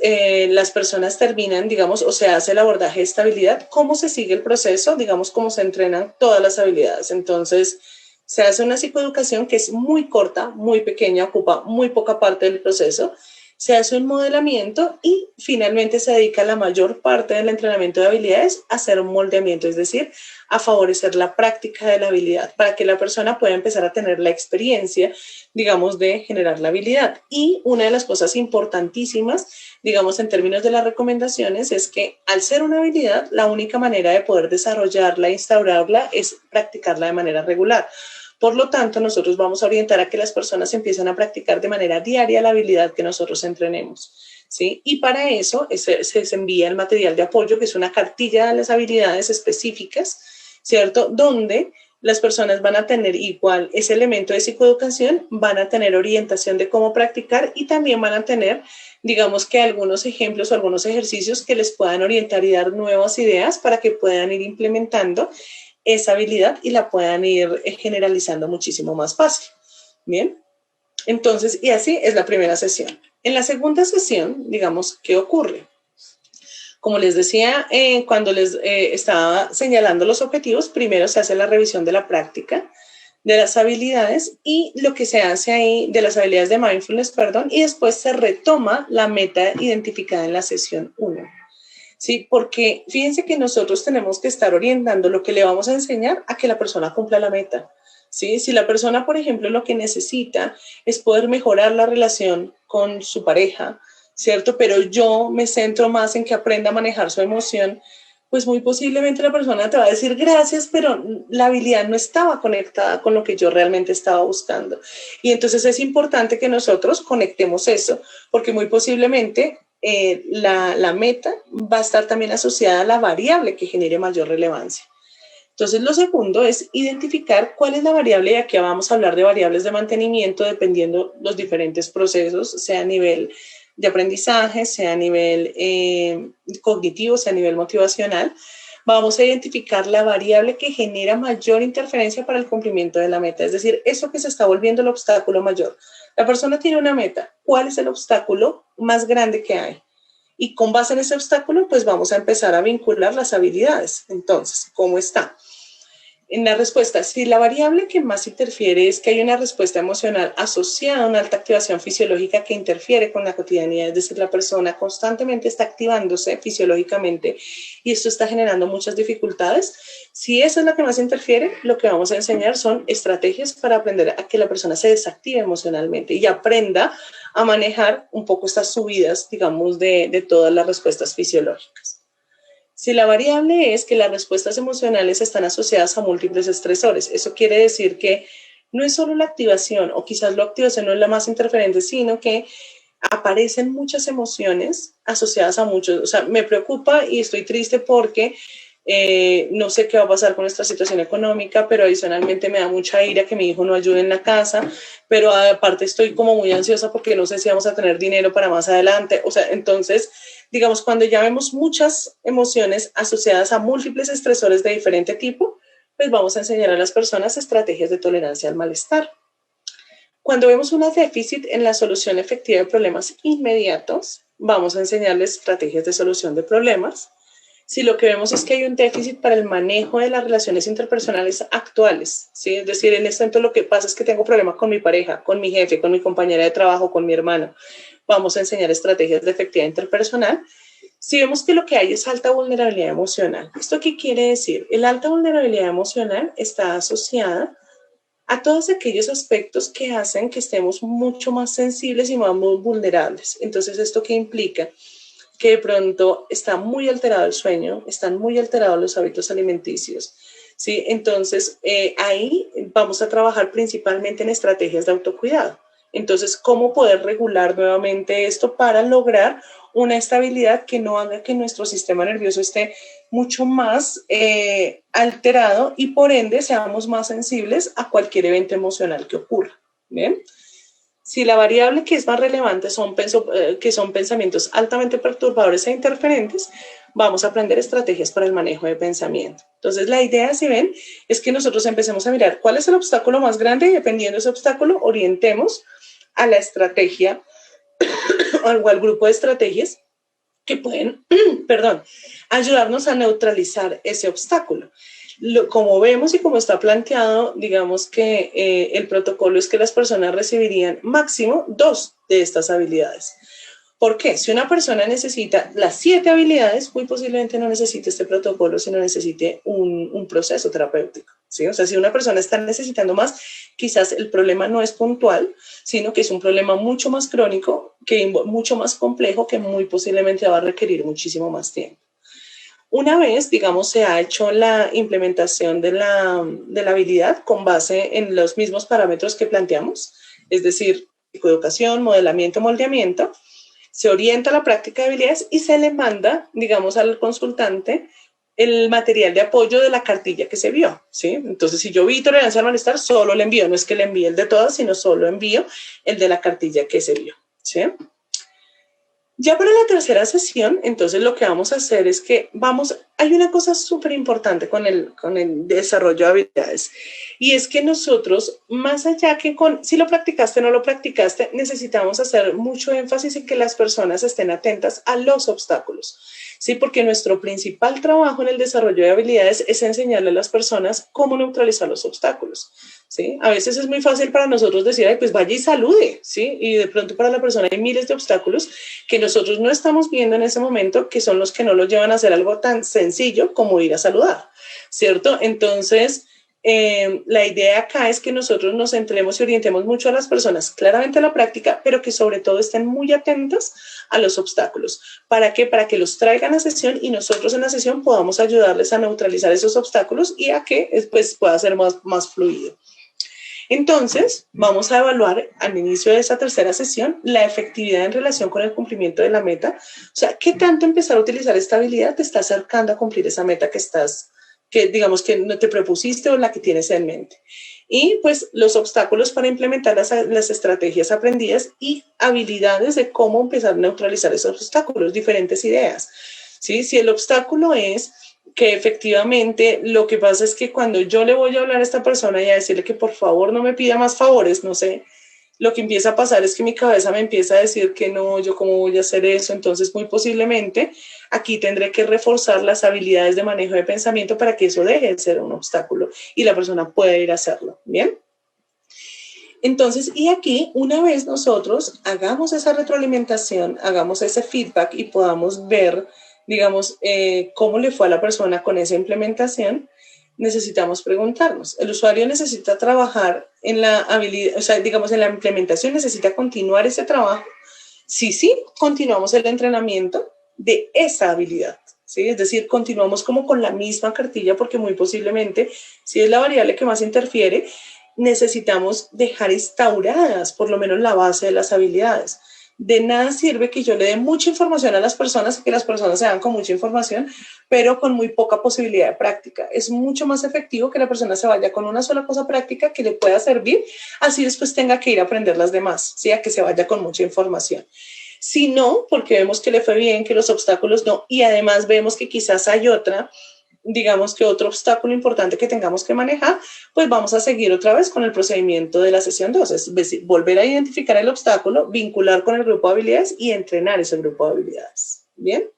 las personas terminan, digamos, o se hace el abordaje de esta habilidad, ¿cómo se sigue el proceso? Digamos, cómo se entrenan todas las habilidades. Entonces, se hace una psicoeducación que es muy corta, muy pequeña, ocupa muy poca parte del proceso. Se hace un modelamiento y finalmente se dedica la mayor parte del entrenamiento de habilidades a hacer un moldeamiento, es decir, a favorecer la práctica de la habilidad para que la persona pueda empezar a tener la experiencia, digamos, de generar la habilidad. Y una de las cosas importantísimas, digamos, en términos de las recomendaciones, es que al ser una habilidad, la única manera de poder desarrollarla e instaurarla es practicarla de manera regular. Por lo tanto, nosotros vamos a orientar a que las personas empiecen a practicar de manera diaria la habilidad que nosotros entrenemos, ¿sí? Y para eso se envía el material de apoyo, que es una cartilla de las habilidades específicas, ¿cierto? Donde las personas van a tener igual ese elemento de psicoeducación, van a tener orientación de cómo practicar y también van a tener, digamos que algunos ejemplos o algunos ejercicios que les puedan orientar y dar nuevas ideas para que puedan ir implementando esa habilidad y la puedan ir generalizando muchísimo más fácil. Bien, entonces, y así es la primera sesión. En la segunda sesión, digamos, ¿qué ocurre? Como les decía, cuando les estaba señalando los objetivos, primero se hace la revisión de la práctica, de las habilidades y lo que se hace ahí, de las habilidades de mindfulness, perdón, y después se retoma la meta identificada en la sesión 1. ¿Sí? Porque fíjense que nosotros tenemos que estar orientando lo que le vamos a enseñar a que la persona cumpla la meta. ¿Sí? Si la persona, por ejemplo, lo que necesita es poder mejorar la relación con su pareja, ¿cierto? Pero yo me centro más en que aprenda a manejar su emoción, pues muy posiblemente la persona te va a decir gracias, pero la habilidad no estaba conectada con lo que yo realmente estaba buscando. Y entonces es importante que nosotros conectemos eso, porque muy posiblemente la meta va a estar también asociada a la variable que genere mayor relevancia. Entonces, lo segundo es identificar cuál es la variable, y aquí vamos a hablar de variables de mantenimiento dependiendo los diferentes procesos, sea a nivel de aprendizaje, sea a nivel cognitivo, sea a nivel motivacional. Vamos a identificar la variable que genera mayor interferencia para el cumplimiento de la meta, es decir, eso que se está volviendo el obstáculo mayor. La persona tiene una meta, ¿cuál es el obstáculo más grande que hay? Y con base en ese obstáculo, pues vamos a empezar a vincular las habilidades. Entonces, ¿cómo está? En la respuesta, si la variable que más interfiere es que hay una respuesta emocional asociada a una alta activación fisiológica que interfiere con la cotidianidad, es decir, la persona constantemente está activándose fisiológicamente y esto está generando muchas dificultades, si eso es lo que más interfiere, lo que vamos a enseñar son estrategias para aprender a que la persona se desactive emocionalmente y aprenda a manejar un poco estas subidas, digamos, de todas las respuestas fisiológicas. Si la variable es que las respuestas emocionales están asociadas a múltiples estresores, eso quiere decir que no es solo la activación, o quizás la activación no es la más interferente, sino que aparecen muchas emociones asociadas a muchos. O sea, me preocupa y estoy triste porque no sé qué va a pasar con nuestra situación económica, pero adicionalmente me da mucha ira que mi hijo no ayude en la casa, pero aparte estoy como muy ansiosa porque no sé si vamos a tener dinero para más adelante. O sea, entonces, digamos, cuando ya vemos muchas emociones asociadas a múltiples estresores de diferente tipo, pues vamos a enseñar a las personas estrategias de tolerancia al malestar. Cuando vemos un déficit en la solución efectiva de problemas inmediatos, vamos a enseñarles estrategias de solución de problemas. Si lo que vemos es que hay un déficit para el manejo de las relaciones interpersonales actuales, ¿sí? Es decir, en este momento lo que pasa es que tengo problemas con mi pareja, con mi jefe, con mi compañera de trabajo, con mi hermano. Vamos a enseñar estrategias de efectividad interpersonal. Si vemos que lo que hay es alta vulnerabilidad emocional, ¿esto qué quiere decir? El alta vulnerabilidad emocional está asociada a todos aquellos aspectos que hacen que estemos mucho más sensibles y más vulnerables. Entonces, ¿esto qué implica? Que de pronto está muy alterado el sueño, están muy alterados los hábitos alimenticios, ¿sí? Entonces, ahí vamos a trabajar principalmente en estrategias de autocuidado. Entonces, ¿cómo poder regular nuevamente esto para lograr una estabilidad que no haga que nuestro sistema nervioso esté mucho más alterado y por ende seamos más sensibles a cualquier evento emocional que ocurra? ¿Bien? Si la variable que es más relevante que son pensamientos altamente perturbadores e interferentes, vamos a aprender estrategias para el manejo de pensamiento. Entonces, la idea, si ven, es que nosotros empecemos a mirar cuál es el obstáculo más grande y dependiendo de ese obstáculo, orientemos a la estrategia o al grupo de estrategias que pueden, perdón, ayudarnos a neutralizar ese obstáculo. Como vemos y como está planteado, digamos que el protocolo es que las personas recibirían máximo 2 de estas habilidades. ¿Por qué? Si una persona necesita las 7 habilidades, muy posiblemente no necesite este protocolo, sino necesite un proceso terapéutico, ¿sí? O sea, si una persona está necesitando más, quizás el problema no es puntual, sino que es un problema mucho más crónico, mucho más complejo, que muy posiblemente va a requerir muchísimo más tiempo. Una vez, digamos, se ha hecho la implementación de la habilidad con base en los mismos parámetros que planteamos, es decir, psicoeducación, modelamiento, moldeamiento, se orienta la práctica de habilidades y se le manda, digamos, al consultante el material de apoyo de la cartilla que se vio, ¿sí? Entonces, si yo vi tolerancia al malestar, solo le envío, no es que le envíe el de todas, sino solo envío el de la cartilla que se vio, ¿sí? Ya para la tercera sesión, entonces lo que vamos a hacer es que hay una cosa súper importante con el desarrollo de habilidades, y es que nosotros, más allá que si lo practicaste o no lo practicaste, necesitamos hacer mucho énfasis en que las personas estén atentas a los obstáculos, ¿sí? Porque nuestro principal trabajo en el desarrollo de habilidades es enseñarle a las personas cómo neutralizar los obstáculos, ¿sí? A veces es muy fácil para nosotros decir, ay, pues vaya y salude, ¿sí? Y de pronto para la persona hay miles de obstáculos que nosotros no estamos viendo en ese momento, que son los que no lo llevan a hacer algo tan sencillo como ir a saludar, ¿cierto? Entonces, la idea acá es que nosotros nos centremos y orientemos mucho a las personas, claramente a la práctica, pero que sobre todo estén muy atentas a los obstáculos. ¿Para qué? Para que los traigan a sesión y nosotros en la sesión podamos ayudarles a neutralizar esos obstáculos y a que pues, pueda ser más fluido. Entonces, vamos a evaluar al inicio de esa tercera sesión la efectividad en relación con el cumplimiento de la meta. O sea, ¿qué tanto empezar a utilizar esta habilidad te está acercando a cumplir esa meta que digamos que no te propusiste o la que tienes en mente? Y pues los obstáculos para implementar las estrategias aprendidas y habilidades de cómo empezar a neutralizar esos obstáculos, diferentes ideas, ¿sí? Si el obstáculo es que efectivamente lo que pasa es que cuando yo le voy a hablar a esta persona y a decirle que por favor no me pida más favores, no sé, lo que empieza a pasar es que mi cabeza me empieza a decir que no, yo cómo voy a hacer eso, entonces muy posiblemente aquí tendré que reforzar las habilidades de manejo de pensamiento para que eso deje de ser un obstáculo y la persona pueda ir a hacerlo, ¿bien? Entonces, y aquí, una vez nosotros hagamos esa retroalimentación, hagamos ese feedback y podamos ver, digamos, cómo le fue a la persona con esa implementación, necesitamos preguntarnos. El usuario necesita trabajar en la habilidad, o sea, digamos, en la implementación necesita continuar ese trabajo. Sí, continuamos el entrenamiento de esa habilidad, ¿sí? Es decir, continuamos como con la misma cartilla porque muy posiblemente, si es la variable que más interfiere, necesitamos dejar instauradas por lo menos la base de las habilidades. De nada sirve que yo le dé mucha información a las personas, que las personas se dan con mucha información, pero con muy poca posibilidad de práctica. Es mucho más efectivo que la persona se vaya con una sola cosa práctica que le pueda servir, así después tenga que ir a aprender las demás, ¿sí? A que se vaya con mucha información. Si no, porque vemos que le fue bien, que los obstáculos no, y además vemos que quizás hay digamos que otro obstáculo importante que tengamos que manejar, pues vamos a seguir otra vez con el procedimiento de la sesión 2, es volver a identificar el obstáculo, vincular con el grupo de habilidades y entrenar ese grupo de habilidades. ¿Bien?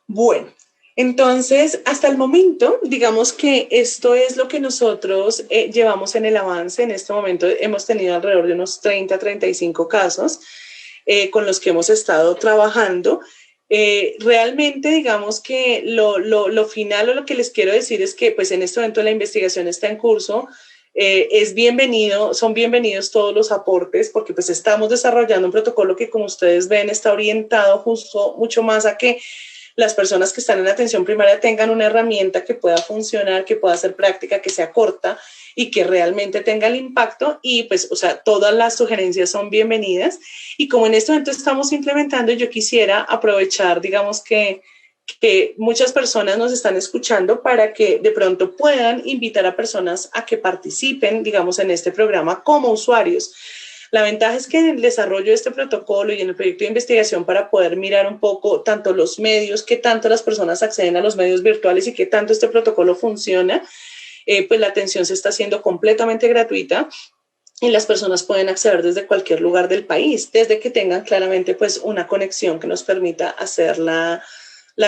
Bueno, entonces, hasta el momento, digamos que esto es lo que nosotros llevamos en el avance. En este momento hemos tenido alrededor de unos 35 casos con los que hemos estado trabajando. Realmente, digamos que lo final o lo que les quiero decir es que pues en este momento la investigación está en curso, son bienvenidos todos los aportes porque pues estamos desarrollando un protocolo que como ustedes ven está orientado justo mucho más a que las personas que están en atención primaria tengan una herramienta que pueda funcionar, que pueda ser práctica, que sea corta y que realmente tenga el impacto y pues, o sea, todas las sugerencias son bienvenidas y como en este momento estamos implementando, yo quisiera aprovechar, digamos que muchas personas nos están escuchando para que de pronto puedan invitar a personas a que participen, digamos, en este programa como usuarios. La ventaja es que en el desarrollo de este protocolo y en el proyecto de investigación para poder mirar un poco tanto los medios, qué tanto las personas acceden a los medios virtuales y qué tanto este protocolo funciona, pues la atención se está haciendo completamente gratuita y las personas pueden acceder desde cualquier lugar del país, desde que tengan claramente pues una conexión que nos permita hacer la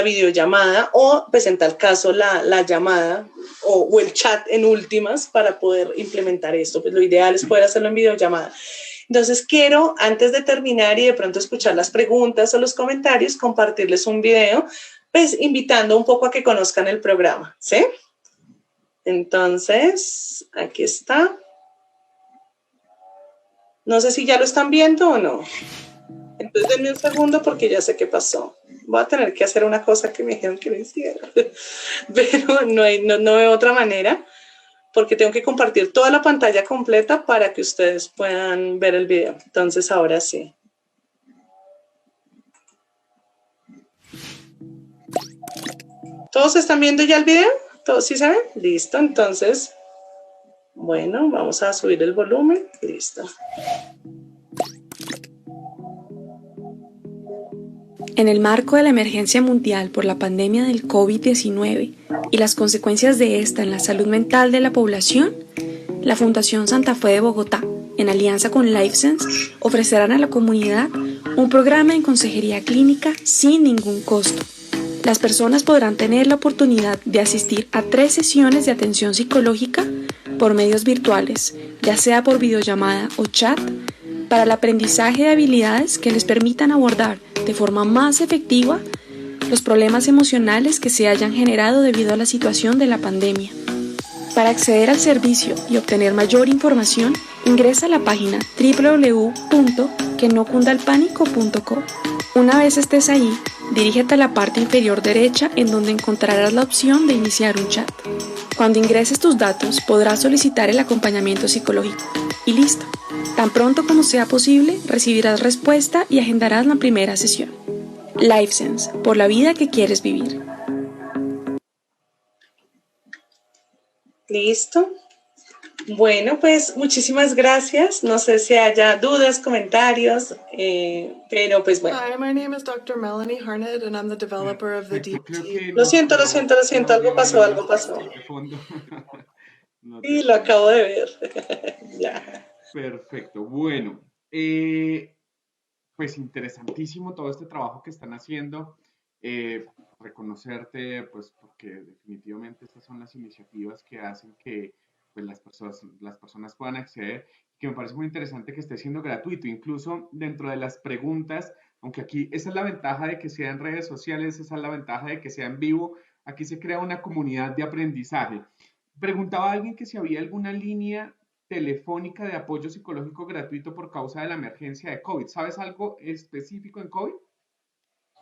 videollamada o pues en tal caso la llamada o el chat en últimas para poder implementar esto. Pues lo ideal es poder hacerlo en videollamada. Entonces quiero, antes de terminar y de pronto escuchar las preguntas o los comentarios, compartirles un video, pues invitando un poco a que conozcan el programa, ¿sí? Entonces, aquí está. No sé si ya lo están viendo o no. Entonces denme un segundo porque ya sé qué pasó. Voy a tener que hacer una cosa que me dijeron que no hiciera. Pero no veo otra manera porque tengo que compartir toda la pantalla completa para que ustedes puedan ver el video. Entonces ahora sí. ¿Todos están viendo ya el video? ¿Todos sí saben? Listo, entonces, bueno, vamos a subir el volumen. Listo. En el marco de la emergencia mundial por la pandemia del COVID-19 y las consecuencias de esta en la salud mental de la población, la Fundación Santa Fe de Bogotá, en alianza con LifeSense, ofrecerán a la comunidad un programa en consejería clínica sin ningún costo. Las personas podrán tener la oportunidad de asistir a 3 sesiones de atención psicológica por medios virtuales, ya sea por videollamada o chat, para el aprendizaje de habilidades que les permitan abordar de forma más efectiva los problemas emocionales que se hayan generado debido a la situación de la pandemia. Para acceder al servicio y obtener mayor información, ingresa a la página www.quenocundalpánico.co. Una vez estés ahí, dirígete a la parte inferior derecha en donde encontrarás la opción de iniciar un chat. Cuando ingreses tus datos, podrás solicitar el acompañamiento psicológico. Y listo. Tan pronto como sea posible, recibirás respuesta y agendarás la primera sesión. LifeSense, por la vida que quieres vivir. Listo. Bueno, pues muchísimas gracias. No sé si haya dudas, comentarios, pero pues bueno. Hi, my name is Dr. Melanie Harnett and I'm the developer of the DBT. Lo siento, algo pasó. Sí, lo acabo de ver. Ya. Perfecto, bueno, pues interesantísimo todo este trabajo que están haciendo, reconocerte, pues porque definitivamente estas son las iniciativas que hacen que pues, las personas puedan acceder, que me parece muy interesante que esté siendo gratuito, incluso dentro de las preguntas, aunque aquí esa es la ventaja de que sea en redes sociales, esa es la ventaja de que sea en vivo, aquí se crea una comunidad de aprendizaje. Preguntaba a alguien que si había alguna línea telefónica de apoyo psicológico gratuito por causa de la emergencia de COVID. ¿Sabes algo específico en COVID?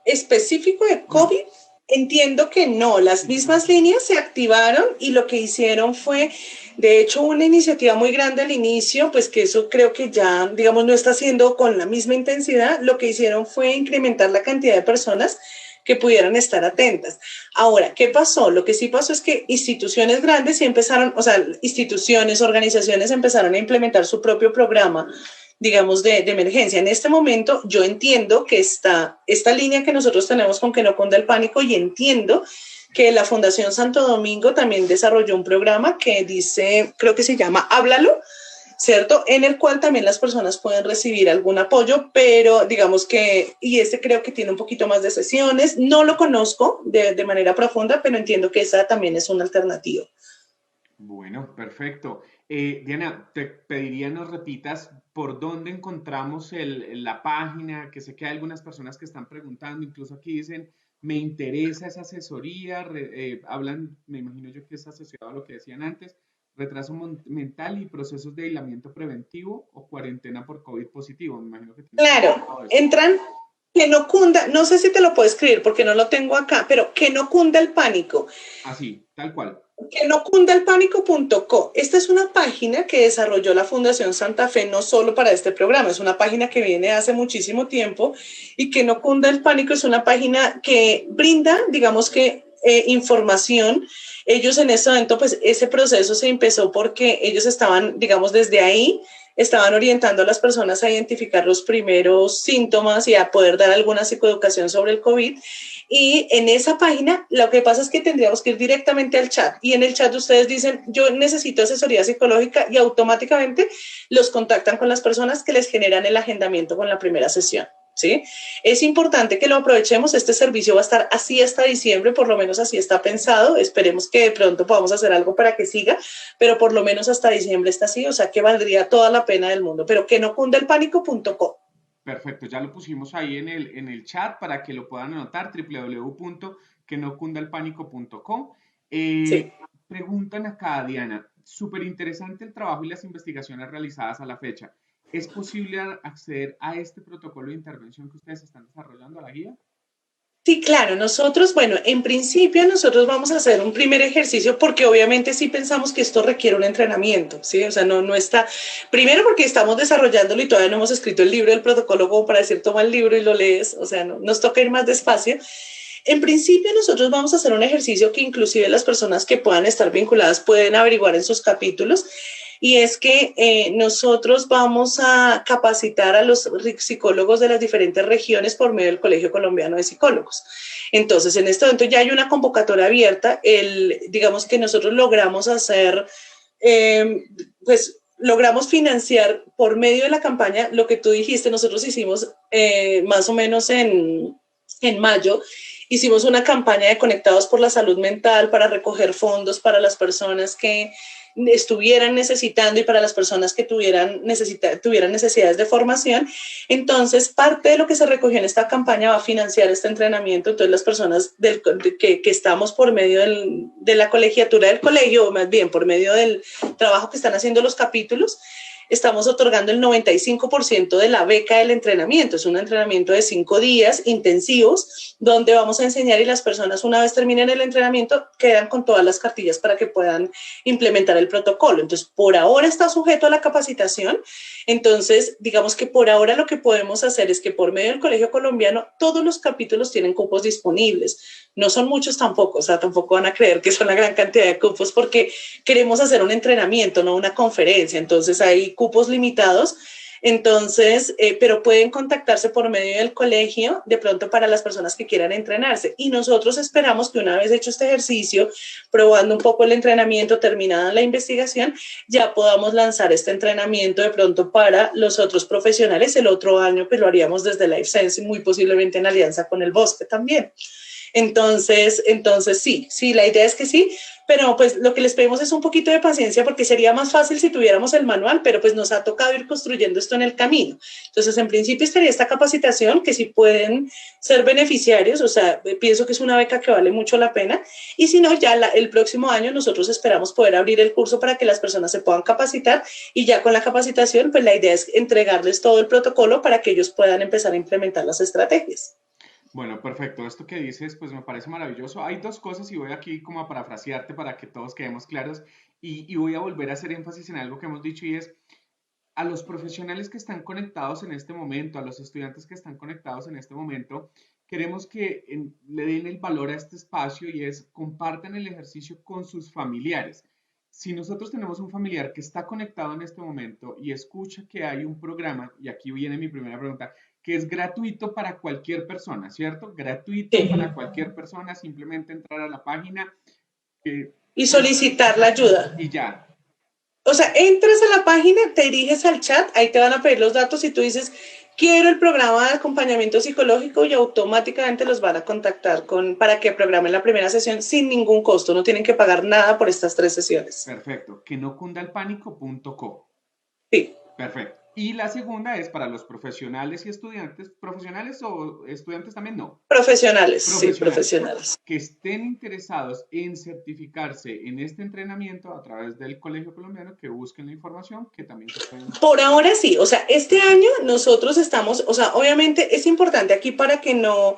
¿Específico de COVID? No. Entiendo que no. Las mismas líneas se activaron y lo que hicieron fue, de hecho, una iniciativa muy grande al inicio, pues que eso creo que ya, digamos, no está haciendo con la misma intensidad. Lo que hicieron fue incrementar la cantidad de personas que pudieran estar atentas. Ahora, ¿qué pasó? Lo que sí pasó es que instituciones grandes sí empezaron, o sea, instituciones, organizaciones empezaron a implementar su propio programa, digamos, de emergencia. En este momento yo entiendo que esta línea que nosotros tenemos con Que no cunda el pánico y entiendo que la Fundación Santo Domingo también desarrolló un programa que dice, creo que se llama Háblalo, ¿cierto? En el cual también las personas pueden recibir algún apoyo, pero digamos que, y creo que tiene un poquito más de sesiones, no lo conozco de manera profunda, pero entiendo que esa también es una alternativa. Bueno, perfecto. Diana, te pediría nos repitas por dónde encontramos la página, que sé que hay algunas personas que están preguntando, incluso aquí dicen, me interesa esa asesoría, hablan, me imagino yo que es asociado a lo que decían antes, retraso mental y procesos de aislamiento preventivo o cuarentena por COVID positivo. Me imagino que claro, entran, que no cunda, no sé si te lo puedo escribir porque no lo tengo acá, pero que no cunda el pánico. Así, tal cual. Que no cunda el pánico.co. Esta es una página que desarrolló la Fundación Santa Fe no solo para este programa, es una página que viene hace muchísimo tiempo y que no cunda el pánico es una página que brinda, digamos que, información. Ellos en este momento, pues ese proceso se empezó porque ellos estaban, digamos, desde ahí estaban orientando a las personas a identificar los primeros síntomas y a poder dar alguna psicoeducación sobre el COVID. Y en esa página lo que pasa es que tendríamos que ir directamente al chat y en el chat ustedes dicen yo necesito asesoría psicológica y automáticamente los contactan con las personas que les generan el agendamiento con la primera sesión. ¿Sí? Es importante que lo aprovechemos, este servicio va a estar así hasta diciembre, por lo menos así está pensado, esperemos que de pronto podamos hacer algo para que siga, pero por lo menos hasta diciembre está así, o sea que valdría toda la pena del mundo, pero que no cunda el pánico.com. Perfecto, ya lo pusimos ahí en el chat para que lo puedan anotar, www.quenocundalpánico.com. Sí. Preguntan acá, Diana, súper interesante el trabajo y las investigaciones realizadas a la fecha. ¿Es posible acceder a este protocolo de intervención que ustedes están desarrollando, a la guía? Sí, claro, nosotros, bueno, en principio nosotros vamos a hacer un primer ejercicio porque obviamente sí pensamos que esto requiere un entrenamiento, ¿sí? O sea, no está, primero porque estamos desarrollándolo y todavía no hemos escrito el libro del protocolo como para decir toma el libro y lo lees, o sea, nos toca ir más despacio. En principio nosotros vamos a hacer un ejercicio que inclusive las personas que puedan estar vinculadas pueden averiguar en sus capítulos y es que nosotros vamos a capacitar a los psicólogos de las diferentes regiones por medio del Colegio Colombiano de Psicólogos. Entonces, en este momento ya hay una convocatoria abierta, digamos que nosotros logramos hacer, logramos financiar por medio de la campaña lo que tú dijiste, nosotros hicimos más o menos en mayo, hicimos una campaña de Conectados por la Salud Mental para recoger fondos para las personas que estuvieran necesitando y para las personas que tuvieran necesidades de formación. Entonces, parte de lo que se recogió en esta campaña va a financiar este entrenamiento. Entonces, las personas que estamos por medio de la colegiatura del colegio, o más bien por medio del trabajo que están haciendo los capítulos, estamos otorgando el 95% de la beca del entrenamiento. Es un entrenamiento de 5 días intensivos donde vamos a enseñar y las personas una vez terminen el entrenamiento quedan con todas las cartillas para que puedan implementar el protocolo. Entonces, por ahora está sujeto a la capacitación. Entonces, digamos que por ahora lo que podemos hacer es que por medio del Colegio Colombiano todos los capítulos tienen cupos disponibles. No son muchos tampoco, o sea, tampoco van a creer que son la gran cantidad de cupos porque queremos hacer un entrenamiento, no una conferencia. Entonces, hay cupos limitados. Entonces, pero pueden contactarse por medio del colegio de pronto para las personas que quieran entrenarse. Y nosotros esperamos que una vez hecho este ejercicio, probando un poco el entrenamiento, terminada la investigación, ya podamos lanzar este entrenamiento de pronto para los otros profesionales el otro año, pues lo haríamos desde LifeSense, muy posiblemente en alianza con el Bosque también. Entonces sí, la idea es que sí, pero pues lo que les pedimos es un poquito de paciencia porque sería más fácil si tuviéramos el manual, pero pues nos ha tocado ir construyendo esto en el camino. Entonces, en principio estaría esta capacitación que si pueden ser beneficiarios, o sea, pienso que es una beca que vale mucho la pena y si no, ya el próximo año nosotros esperamos poder abrir el curso para que las personas se puedan capacitar y ya con la capacitación, pues la idea es entregarles todo el protocolo para que ellos puedan empezar a implementar las estrategias. Bueno, perfecto. Esto que dices, pues me parece maravilloso. Hay dos cosas y voy aquí como a parafrasearte para que todos quedemos claros y voy a volver a hacer énfasis en algo que hemos dicho y es a los profesionales que están conectados en este momento, a los estudiantes que están conectados en este momento, queremos que le den el valor a este espacio y es compartan el ejercicio con sus familiares. Si nosotros tenemos un familiar que está conectado en este momento y escucha que hay un programa, y aquí viene mi primera pregunta, que es gratuito para cualquier persona, ¿cierto? Gratuito para cualquier persona, simplemente entrar a la página y solicitar la ayuda. Y ya. O sea, entras a la página, te diriges al chat, ahí te van a pedir los datos y tú dices, quiero el programa de acompañamiento psicológico y automáticamente los van a contactar para que programen la primera sesión sin ningún costo, no tienen que pagar nada por estas 3 sesiones. Perfecto, quenocundalpánico.co. Sí. Perfecto. Y la segunda es para los profesionales y estudiantes. ¿Profesionales o estudiantes también? No. Profesionales, sí, profesionales. Que estén interesados en certificarse en este entrenamiento a través del Colegio Colombiano, que busquen la información, que también se pueden... Por ahora sí, o sea, este año nosotros estamos, o sea, obviamente es importante aquí para que no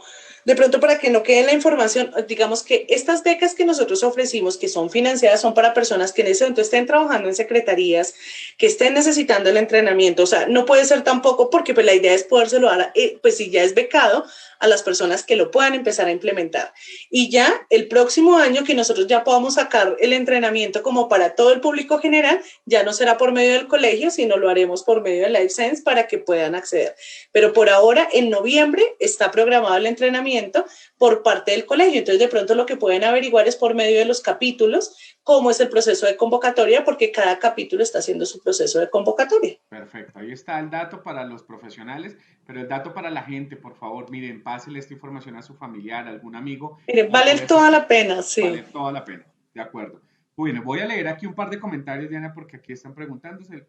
quede la información, digamos que estas becas que nosotros ofrecimos, que son financiadas, son para personas que en ese momento estén trabajando en secretarías, que estén necesitando el entrenamiento, o sea, no puede ser tampoco porque pues la idea es podérselo dar, pues si ya es becado, a las personas que lo puedan empezar a implementar. Y ya el próximo año que nosotros ya podamos sacar el entrenamiento como para todo el público general, ya no será por medio del colegio, sino lo haremos por medio de LifeSense para que puedan acceder. Pero por ahora, en noviembre, está programado el entrenamiento por parte del colegio. Entonces, de pronto lo que pueden averiguar es por medio de los capítulos cómo es el proceso de convocatoria, porque cada capítulo está haciendo su proceso de convocatoria. Perfecto, ahí está el dato para los profesionales, pero el dato para la gente, por favor, miren, pásele esta información a su familiar, a algún amigo. Miren, vale toda la pena, sí. Vale toda la pena, de acuerdo. Bueno, voy a leer aquí un par de comentarios, Diana, porque aquí están preguntándose. El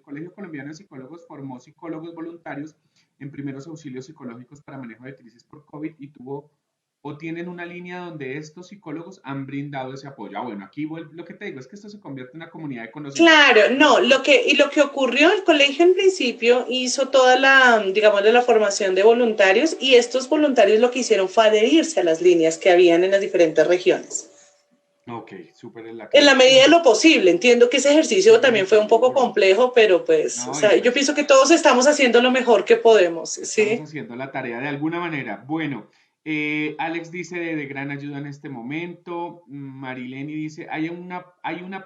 Colegio Colombiano de Psicólogos formó psicólogos voluntarios en primeros auxilios psicológicos para manejo de crisis por COVID y tuvo o tienen una línea donde estos psicólogos han brindado ese apoyo. Ah, bueno, aquí lo que te digo es que esto se convierte en una comunidad de conocimiento. Claro, no, lo que ocurrió, el colegio en principio hizo toda la, digamos, de la formación de voluntarios y estos voluntarios lo que hicieron fue adherirse a las líneas que habían en las diferentes regiones. Ok, súper en la medida de lo posible. Entiendo que ese ejercicio también fue un poco complejo, pero pues, no, o sea, pues, yo pienso que todos estamos haciendo lo mejor que podemos, estamos ¿sí? haciendo la tarea de alguna manera. Bueno, Alex dice de gran ayuda en este momento. Marileni dice, hay una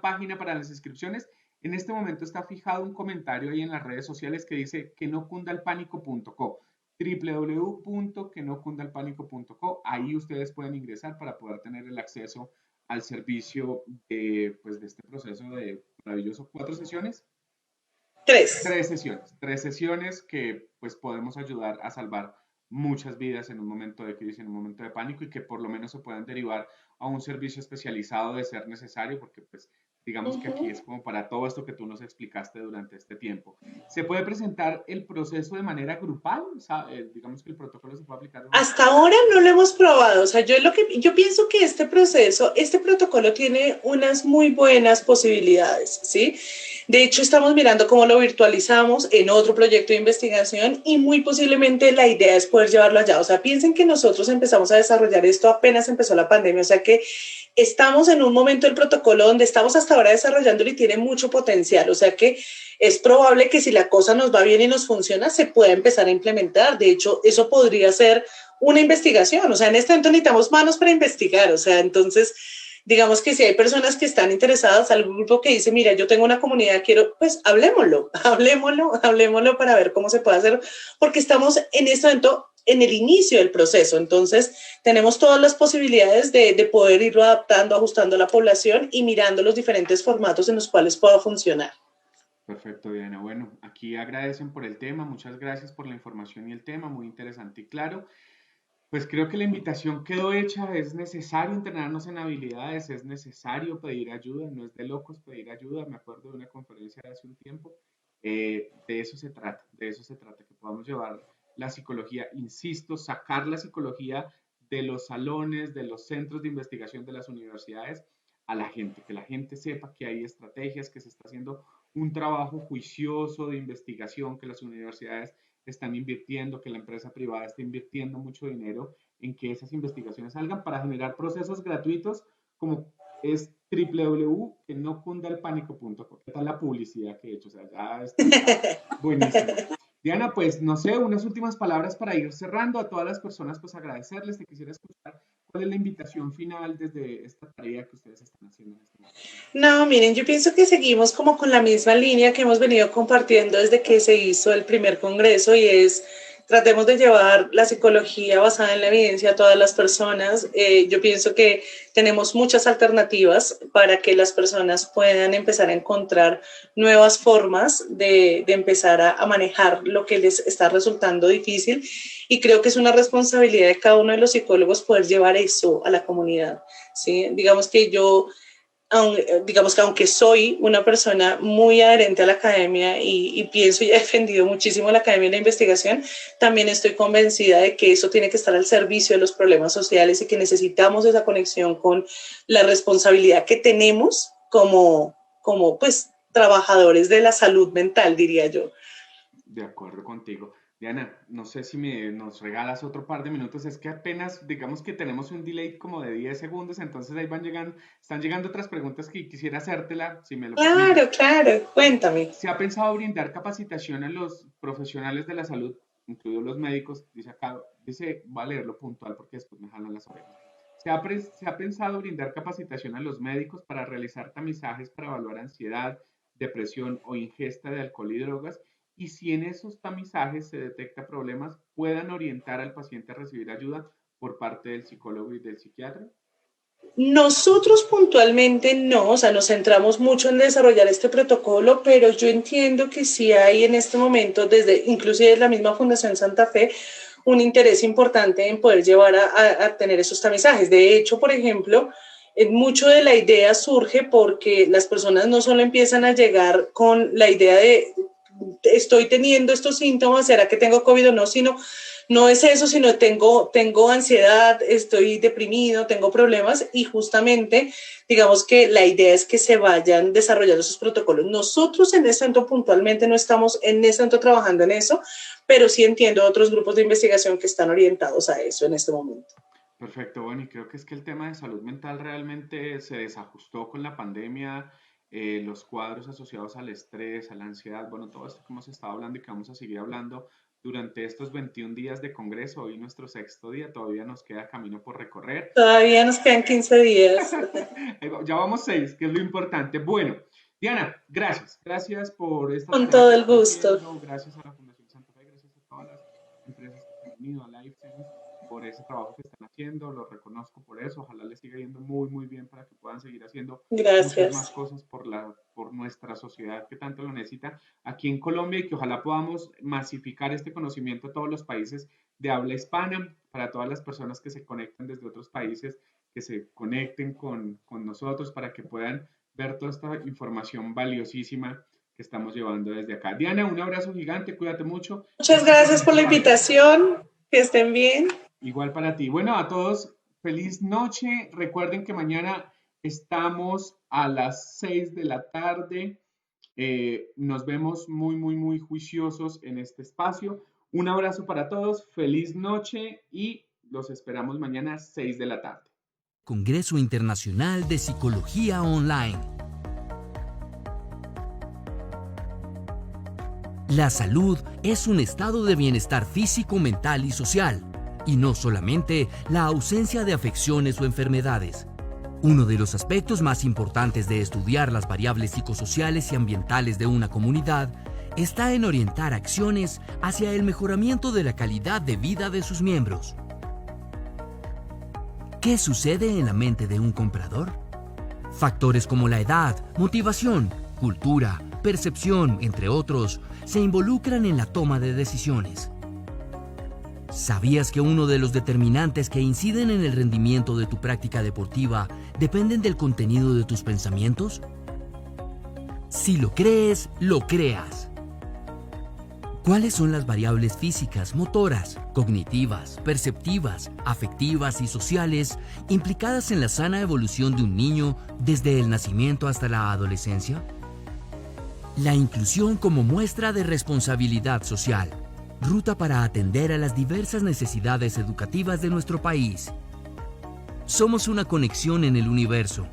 página para las inscripciones. En este momento está fijado un comentario ahí en las redes sociales que dice que no cunda el pánico.co, www.quenocundalpánico.co. Ahí ustedes pueden ingresar para poder tener el acceso al servicio pues, de este proceso de maravilloso 4 sesiones. 3. 3 sesiones que pues podemos ayudar a salvar muchas vidas en un momento de crisis, en un momento de pánico y que por lo menos se puedan derivar a un servicio especializado de ser necesario, porque pues digamos que aquí es como para todo esto que tú nos explicaste durante este tiempo. ¿Se puede presentar el proceso de manera grupal? O sea, digamos que el protocolo se puede aplicar. Hasta ahora no lo hemos probado. O sea, yo pienso que este protocolo tiene unas muy buenas posibilidades, ¿sí? De hecho, estamos mirando cómo lo virtualizamos en otro proyecto de investigación y muy posiblemente la idea es poder llevarlo allá. O sea, piensen que nosotros empezamos a desarrollar esto apenas empezó la pandemia, o sea que estamos en un momento del protocolo donde estamos hasta ahora desarrollándolo y tiene mucho potencial, o sea que es probable que si la cosa nos va bien y nos funciona, se pueda empezar a implementar. De hecho, eso podría ser una investigación, o sea, en este momento necesitamos manos para investigar, o sea, entonces, digamos que si hay personas que están interesadas, algún grupo que dice, mira, yo tengo una comunidad, quiero, pues hablemoslo para ver cómo se puede hacer, porque estamos en este momento en el inicio del proceso, entonces tenemos todas las posibilidades de poder irlo adaptando, ajustando a la población y mirando los diferentes formatos en los cuales pueda funcionar. Perfecto, Diana. Bueno, aquí agradecen por el tema, muchas gracias por la información y el tema, muy interesante y claro. Pues creo que la invitación quedó hecha, es necesario entrenarnos en habilidades, es necesario pedir ayuda, no es de locos pedir ayuda, me acuerdo de una conferencia de hace un tiempo, de eso se trata, que podamos llevar la psicología, insisto, sacar la psicología de los salones, de los centros de investigación de las universidades a la gente, que la gente sepa que hay estrategias, que se está haciendo un trabajo juicioso de investigación, que las universidades están invirtiendo, que la empresa privada está invirtiendo mucho dinero en que esas investigaciones salgan para generar procesos gratuitos como es www.quenocundalpánico.com. ¿Qué tal la publicidad que he hecho? O sea, ya está buenísimo. Diana, pues no sé, unas últimas palabras para ir cerrando. A todas las personas, pues agradecerles. Te quisiera escuchar cuál es la invitación final desde esta tarea que ustedes están haciendo en este momento. No, miren, yo pienso que seguimos como con la misma línea que hemos venido compartiendo desde que se hizo el primer congreso y es tratemos de llevar la psicología basada en la evidencia a todas las personas. Yo pienso que tenemos muchas alternativas para que las personas puedan empezar a encontrar nuevas formas de empezar a manejar lo que les está resultando difícil y creo que es una responsabilidad de cada uno de los psicólogos poder llevar eso a la comunidad, ¿sí? Digamos que aunque soy una persona muy adherente a la academia y pienso y he defendido muchísimo la academia y la investigación, también estoy convencida de que eso tiene que estar al servicio de los problemas sociales y que necesitamos esa conexión con la responsabilidad que tenemos como pues trabajadores de la salud mental, diría yo. De acuerdo contigo. Diana, no sé si nos regalas otro par de minutos, es que apenas, digamos que tenemos un delay como de 10 segundos, entonces ahí están llegando otras preguntas que quisiera hacértela, si me lo permites. Claro, cuéntame. ¿Se ha pensado brindar capacitación a los profesionales de la salud incluidos los médicos, dice acá, voy a leerlo puntual porque después me jalan las orejas. Se ha pensado brindar capacitación a los médicos para realizar tamizajes para evaluar ansiedad, depresión o ingesta de alcohol y drogas, y si en esos tamizajes se detecta problemas, puedan orientar al paciente a recibir ayuda por parte del psicólogo y del psiquiatra. Nosotros puntualmente no, o sea, nos centramos mucho en desarrollar este protocolo, pero yo entiendo que sí hay en este momento, desde inclusive la misma Fundación Santa Fe, un interés importante en poder llevar a tener esos tamizajes. De hecho, por ejemplo, mucho de la idea surge porque las personas no solo empiezan a llegar con la idea de estoy teniendo estos síntomas, ¿será que tengo COVID o no? Sino no es eso, sino tengo ansiedad, estoy deprimido, tengo problemas y justamente digamos que la idea es que se vayan desarrollando esos protocolos. Nosotros en este momento puntualmente no estamos en este momento trabajando en eso, pero sí entiendo otros grupos de investigación que están orientados a eso en este momento. Perfecto, bueno, y creo que es que el tema de salud mental realmente se desajustó con la pandemia, los cuadros asociados al estrés, a la ansiedad, bueno, todo esto que hemos estado hablando y que vamos a seguir hablando durante estos 21 días de congreso, hoy nuestro sexto día, todavía nos queda camino por recorrer. Todavía nos quedan 15 días. Ya vamos 6, que es lo importante. Bueno, Diana, gracias por esta. Con todo el gusto. Gracias a la Fundación Santa Fe, gracias a todas las empresas que han venido a LifeSense por ese trabajo que están haciendo, lo reconozco por eso, ojalá les siga yendo muy, muy bien para que puedan seguir haciendo muchas más cosas por nuestra sociedad que tanto lo necesita aquí en Colombia y que ojalá podamos masificar este conocimiento a todos los países de habla hispana, para todas las personas que se conectan desde otros países, que se conecten con nosotros para que puedan ver toda esta información valiosísima que estamos llevando desde acá. Diana, un abrazo gigante, cuídate mucho. Muchas gracias por la invitación, que estén bien. Igual para ti. Bueno, a todos, feliz noche. Recuerden que mañana estamos a las 6 de la tarde. Nos vemos muy, muy, muy juiciosos en este espacio. Un abrazo para todos, feliz noche y los esperamos mañana a 6 de la tarde. Congreso Internacional de Psicología Online. La salud es un estado de bienestar físico, mental y social, y no solamente la ausencia de afecciones o enfermedades. Uno de los aspectos más importantes de estudiar las variables psicosociales y ambientales de una comunidad está en orientar acciones hacia el mejoramiento de la calidad de vida de sus miembros. ¿Qué sucede en la mente de un comprador? Factores como la edad, motivación, cultura, percepción, entre otros, se involucran en la toma de decisiones. ¿Sabías que uno de los determinantes que inciden en el rendimiento de tu práctica deportiva dependen del contenido de tus pensamientos? Si lo crees, lo creas. ¿Cuáles son las variables físicas, motoras, cognitivas, perceptivas, afectivas y sociales implicadas en la sana evolución de un niño desde el nacimiento hasta la adolescencia? La inclusión como muestra de responsabilidad social. Ruta para atender a las diversas necesidades educativas de nuestro país. Somos una conexión en el universo.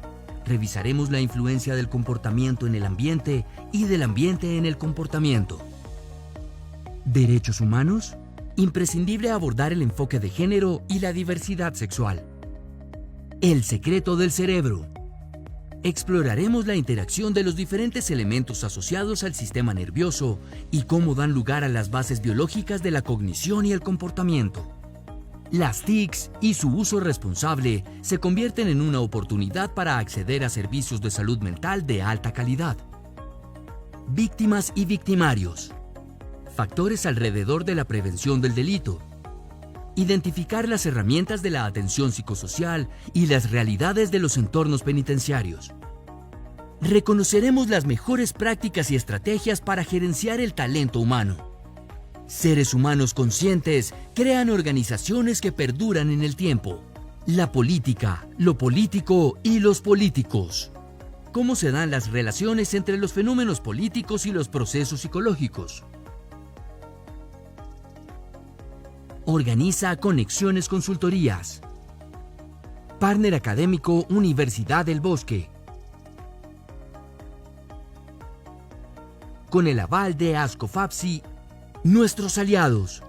Revisaremos la influencia del comportamiento en el ambiente y del ambiente en el comportamiento. ¿Derechos humanos? Imprescindible abordar el enfoque de género y la diversidad sexual. El secreto del cerebro. Exploraremos la interacción de los diferentes elementos asociados al sistema nervioso y cómo dan lugar a las bases biológicas de la cognición y el comportamiento. Las TICs y su uso responsable se convierten en una oportunidad para acceder a servicios de salud mental de alta calidad. Víctimas y victimarios. Factores alrededor de la prevención del delito. Identificar las herramientas de la atención psicosocial y las realidades de los entornos penitenciarios. Reconoceremos las mejores prácticas y estrategias para gerenciar el talento humano. Seres humanos conscientes crean organizaciones que perduran en el tiempo. La política, lo político y los políticos. ¿Cómo se dan las relaciones entre los fenómenos políticos y los procesos psicológicos? Organiza Conexiones Consultorías. Partner académico Universidad del Bosque. Con el aval de ASCOFAPSI, nuestros aliados.